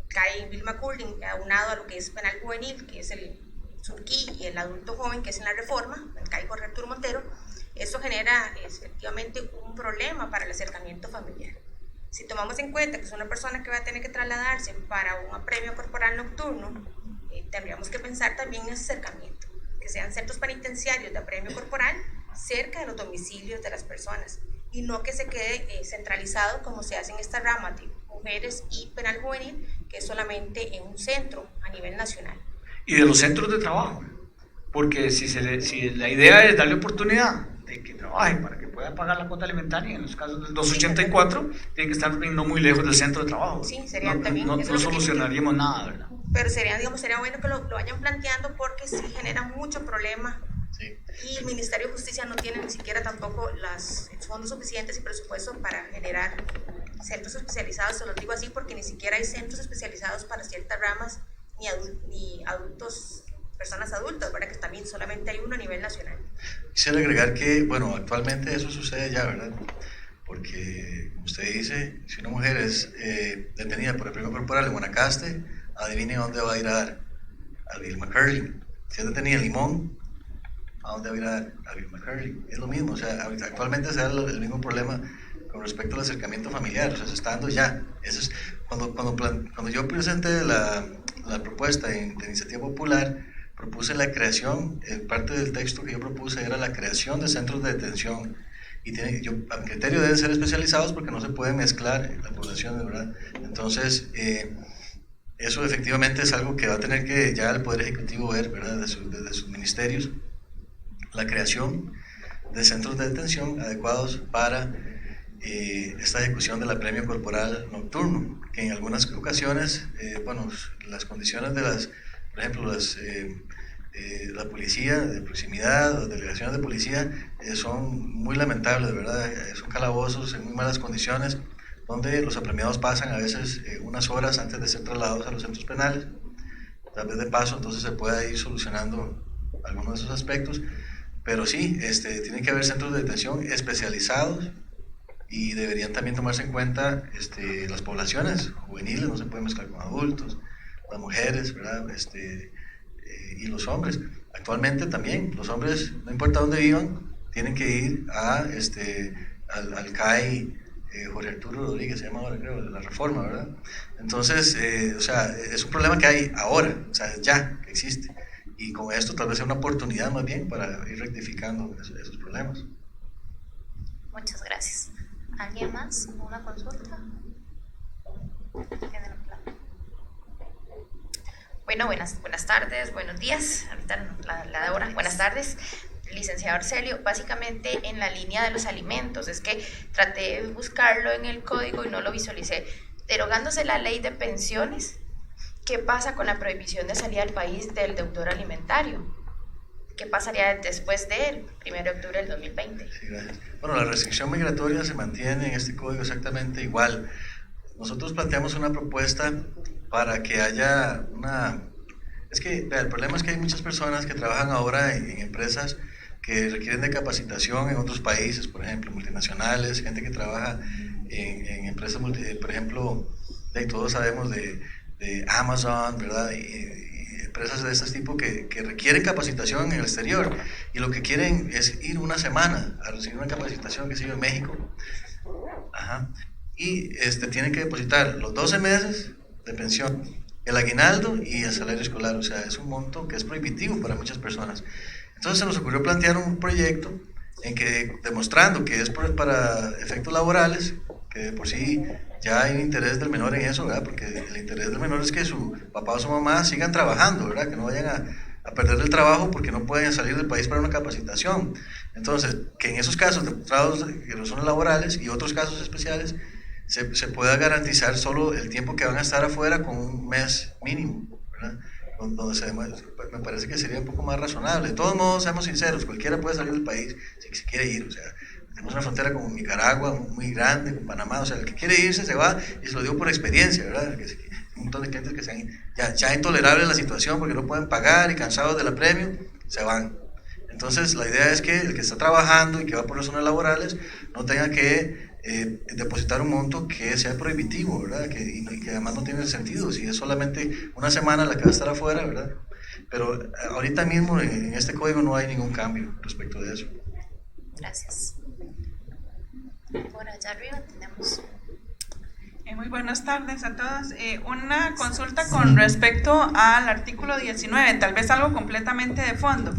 cae Bill McCurdy aunado a lo que es penal juvenil, que es el Surquí, y el adulto joven, que es en la reforma, cae Jorge Arturo Montero. Eso genera efectivamente un problema para el acercamiento familiar. Si tomamos en cuenta que es una persona que va a tener que trasladarse para un apremio corporal nocturno, tendríamos que pensar también en ese acercamiento, que sean centros penitenciarios de apremio corporal cerca de los domicilios de las personas, y no que se quede centralizado como se hace en esta rama de mujeres y penal juvenil, que es solamente en un centro a nivel nacional. Y de los centros de trabajo, porque si la idea es darle oportunidad de que trabajen para que puedan pagar la cuota alimentaria, en los casos del 284, tienen que estar no muy lejos del centro de trabajo. Sí, serían también... No solucionaríamos nada, ¿verdad? Pero sería bueno que lo vayan planteando, porque sí genera mucho problema. Sí. Y el Ministerio de Justicia no tiene ni siquiera tampoco los fondos suficientes y presupuestos para generar centros especializados. Se lo digo así porque ni siquiera hay centros especializados para ciertas ramas, ni adultos, personas adultas, ¿verdad? Que también solamente hay uno a nivel nacional. Quisiera agregar que, bueno, actualmente eso sucede ya, ¿verdad? Porque, como usted dice, si una mujer es detenida por apremio corporal en Guanacaste, adivine dónde va a ir a dar, al Bill McCurdy. Si es detenida en Limón, ¿a dónde va a ir a dar? A Bill McCurdy. Es lo mismo, o sea, actualmente se da el mismo problema con respecto al acercamiento familiar, o sea, se está dando ya. Eso es, cuando yo presenté la propuesta de iniciativa popular, propuse la creación, parte del texto que yo propuse era la creación de centros de detención, y a mi criterio deben ser especializados porque no se puede mezclar la población, de verdad. Entonces, eso efectivamente es algo que va a tener que ya el Poder Ejecutivo ver, ¿verdad? Desde sus ministerios, la creación de centros de detención adecuados para esta ejecución del apremio corporal nocturno, que en algunas ocasiones, bueno, las condiciones por ejemplo, la policía de proximidad, las delegaciones de policía son muy lamentables, ¿verdad? Son calabozos en muy malas condiciones, donde los apremiados pasan a veces unas horas antes de ser trasladados a los centros penales. Tal vez de paso, entonces se pueda ir solucionando algunos de esos aspectos, pero sí, tienen que haber centros de detención especializados, y deberían también tomarse en cuenta las poblaciones juveniles, no se puede mezclar con adultos, las mujeres, ¿verdad? Y los hombres. Actualmente también, los hombres, no importa dónde vivan, tienen que ir al CAI Jorge Arturo Rodríguez, se llama ahora, creo, de la Reforma, ¿verdad? Entonces, o sea, es un problema que hay ahora, o sea, ya, que existe. Y con esto tal vez sea una oportunidad más bien para ir rectificando esos problemas. Muchas gracias. ¿Alguien más? ¿Una consulta? Bueno, buenas tardes, buenos días. Ahorita la hora. Buenas tardes, licenciado Arcelio. Básicamente en la línea de los alimentos, es que traté de buscarlo en el código y no lo visualicé. Derogándose la ley de pensiones, ¿qué pasa con la prohibición de salir al país del deudor alimentario? ¿Qué pasaría después del 1 de octubre del 2020? Sí, gracias. Bueno, la restricción migratoria se mantiene en este código exactamente igual. Nosotros planteamos una propuesta para que haya una... Es que vea, el problema es que hay muchas personas que trabajan ahora en empresas que requieren de capacitación en otros países, por ejemplo, multinacionales, gente que trabaja en empresas, por ejemplo, todos sabemos de Amazon, ¿verdad? Y empresas de este tipo que requieren capacitación en el exterior y lo que quieren es ir una semana a recibir una capacitación, que sé yo, en México. Ajá. Y tienen que depositar los 12 meses de pensión, el aguinaldo y el salario escolar. O sea, es un monto que es prohibitivo para muchas personas. Entonces se nos ocurrió plantear un proyecto en que, demostrando que es para efectos laborales, que de por sí ya hay un interés del menor en eso, ¿verdad? Porque el interés del menor es que su papá o su mamá sigan trabajando, ¿verdad? Que no vayan a perder el trabajo porque no pueden salir del país para una capacitación. Entonces, que en esos casos demostrados que no son laborales y otros casos especiales, se pueda garantizar solo el tiempo que van a estar afuera con un mes mínimo, ¿verdad? Donde me parece que sería un poco más razonable. De todos modos, seamos sinceros, cualquiera puede salir del país si se quiere ir. O sea, tenemos una frontera con Nicaragua muy grande, con Panamá. O sea, el que quiere irse se va, y se lo digo por experiencia, ¿verdad? Un montón de clientes que sean ya intolerables la situación porque no pueden pagar y cansados del apremio, se van. Entonces, la idea es que el que está trabajando y que va por razones laborales no tenga que depositar un monto que sea prohibitivo, ¿verdad? Y que además no tiene sentido si es solamente una semana la que va a estar afuera, ¿verdad? Pero ahorita mismo en este código no hay ningún cambio respecto de eso. Gracias. Por allá arriba tenemos... Muy buenas tardes a todos. Una consulta con respecto al artículo 19, tal vez algo completamente de fondo.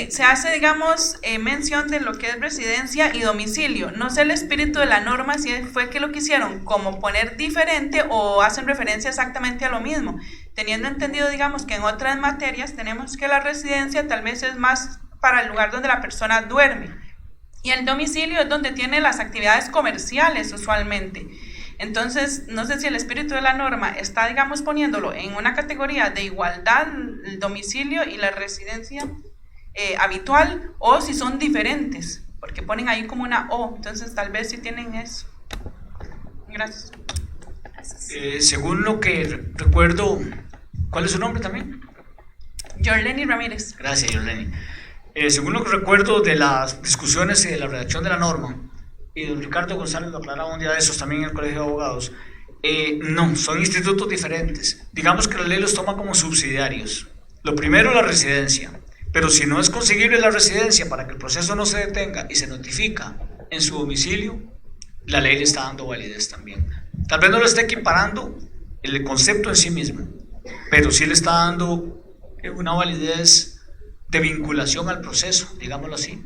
Se hace, digamos, mención de lo que es residencia y domicilio. No sé el espíritu de la norma, si fue que lo quisieron como poner diferente o hacen referencia exactamente a lo mismo. Teniendo entendido, digamos, que en otras materias tenemos que la residencia tal vez es más para el lugar donde la persona duerme. Y el domicilio es donde tiene las actividades comerciales usualmente. Entonces, no sé si el espíritu de la norma está, digamos, poniéndolo en una categoría de igualdad, el domicilio y la residencia habitual, o si son diferentes, porque ponen ahí como una O, entonces tal vez si tienen eso. Gracias. Según lo que recuerdo, ¿cuál es su nombre también? Yorleni Ramírez. Gracias, Yorleni. Según lo que recuerdo de las discusiones y de la redacción de la norma, y don Ricardo González lo aclaraba un día de esos también en el Colegio de Abogados, no, son institutos diferentes. Digamos que la ley los toma como subsidiarios. Lo primero, la residencia. Pero si no es conseguible la residencia para que el proceso no se detenga y se notifica en su domicilio, la ley le está dando validez también. Tal vez no le esté equiparando el concepto en sí mismo, pero sí le está dando una validez de vinculación al proceso, digámoslo así,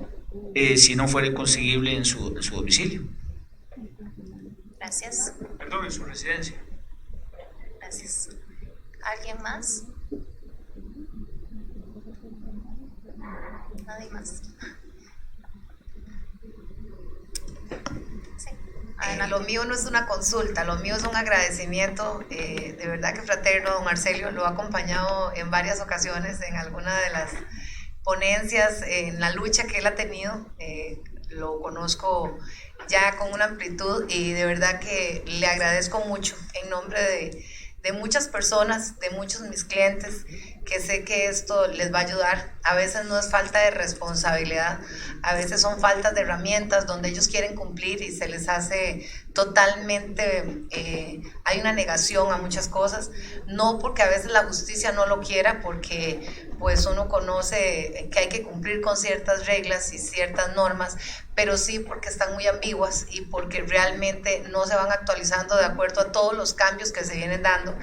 si no fuera conseguible en su domicilio. Gracias. Perdón, en su residencia. Gracias. ¿Alguien más? Nadie más. Sí. Lo mío no es una consulta, lo mío es un agradecimiento. De verdad que fraterno, don Arcelio lo ha acompañado en varias ocasiones en alguna de las ponencias, en la lucha que él ha tenido. Lo conozco ya con una amplitud y de verdad que le agradezco mucho en nombre de muchas personas, de muchos de mis clientes, que sé que esto les va a ayudar. A veces no es falta de responsabilidad, a veces son faltas de herramientas donde ellos quieren cumplir y se les hace totalmente, hay una negación a muchas cosas, no porque a veces la justicia no lo quiera, porque pues uno conoce que hay que cumplir con ciertas reglas y ciertas normas, pero sí porque están muy ambiguas y porque realmente no se van actualizando de acuerdo a todos los cambios que se vienen dando,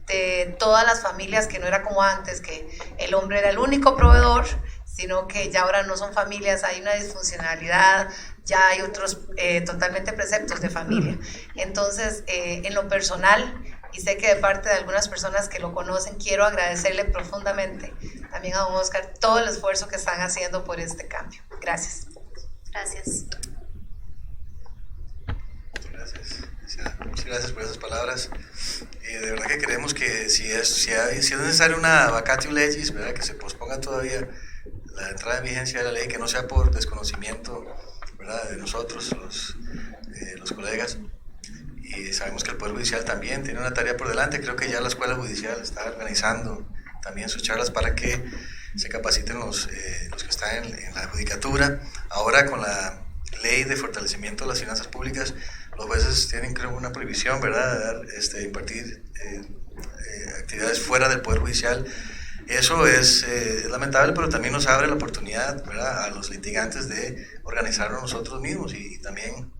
de todas las familias, que no era como antes, que el hombre era el único proveedor, sino que ya ahora no son familias, hay una disfuncionalidad, ya hay otros totalmente preceptos de familia. Entonces, en lo personal, y sé que de parte de algunas personas que lo conocen, quiero agradecerle profundamente también a don Oscar todo el esfuerzo que están haciendo por este cambio. Gracias. Gracias. Muchas gracias por esas palabras. De verdad que creemos que si es necesario una vacatio legis, ¿verdad? Que se posponga todavía la entrada en vigencia de la ley, que no sea por desconocimiento, ¿verdad?, de nosotros, los colegas. Y sabemos que el Poder Judicial también tiene una tarea por delante. Creo que ya la Escuela Judicial está organizando también sus charlas para que se capaciten los que están en la judicatura. Ahora, con la ley de fortalecimiento de las finanzas públicas, los jueces tienen, creo, una prohibición, ¿verdad?, de impartir actividades fuera del Poder Judicial. Eso es lamentable, pero también nos abre la oportunidad, ¿verdad?, a los litigantes de organizarnos nosotros mismos y también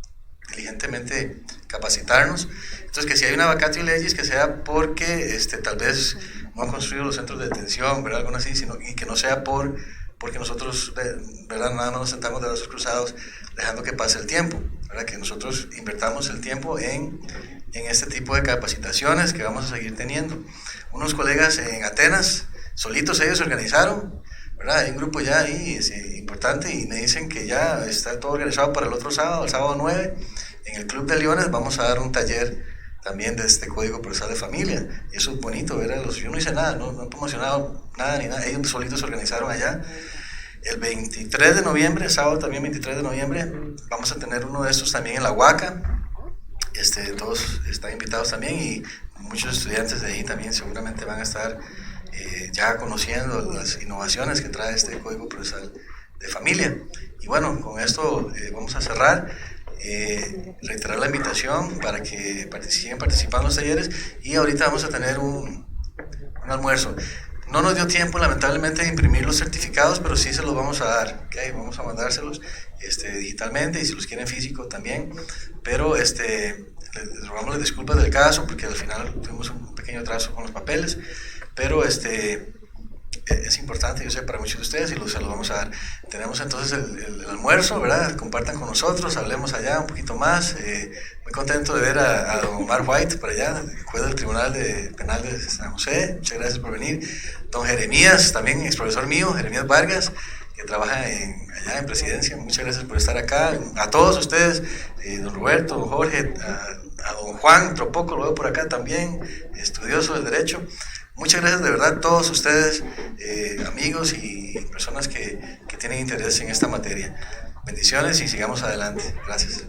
diligentemente capacitarnos. Entonces, que si hay una vacatio legis, que sea porque tal vez no han construido los centros de detención, ¿verdad?, algo así, y que no sea porque nosotros, ¿verdad?, nada más nos sentamos de brazos cruzados dejando que pase el tiempo, ¿verdad?, que nosotros invertamos el tiempo en este tipo de capacitaciones que vamos a seguir teniendo. Unos colegas en Atenas, solitos ellos se organizaron, ¿verdad?, hay un grupo ya ahí importante, y me dicen que ya está todo organizado para el otro sábado, el sábado 9, en el Club de Leones vamos a dar un taller también de este Código Procesal de Familia. Y eso es bonito, ¿verdad? Yo no hice nada, no he promocionado nada ni nada, ellos solitos se organizaron allá. El 23 de noviembre, sábado también 23 de noviembre, vamos a tener uno de estos también en La Huaca. Todos están invitados también, y muchos estudiantes de ahí también seguramente van a estar ya conociendo las innovaciones que trae este Código Procesal de Familia. Y bueno, con esto vamos a cerrar. Reiterar la invitación para que sigan participando en los talleres, y ahorita vamos a tener un almuerzo. No nos dio tiempo, lamentablemente, de imprimir los certificados, pero sí se los vamos a dar, ¿okay? Vamos a mandárselos digitalmente, y si los quieren físico también, pero les rogamos las disculpas del caso, porque al final tuvimos un pequeño atraso con los papeles, pero es importante, yo sé, para muchos de ustedes, y se los vamos a dar. Tenemos entonces el almuerzo, ¿verdad? Compartan con nosotros, hablemos allá un poquito más. Muy contento de ver a don Omar White por allá, juez del Tribunal Penal de San José. Muchas gracias por venir. Don Jeremías, también ex profesor mío, Jeremías Vargas, que trabaja allá en Presidencia. Muchas gracias por estar acá. A todos ustedes, don Roberto, don Jorge, a don Juan Tropoco, lo veo por acá también, estudioso del Derecho. Muchas gracias de verdad a todos ustedes, amigos y personas que tienen interés en esta materia. Bendiciones y sigamos adelante. Gracias.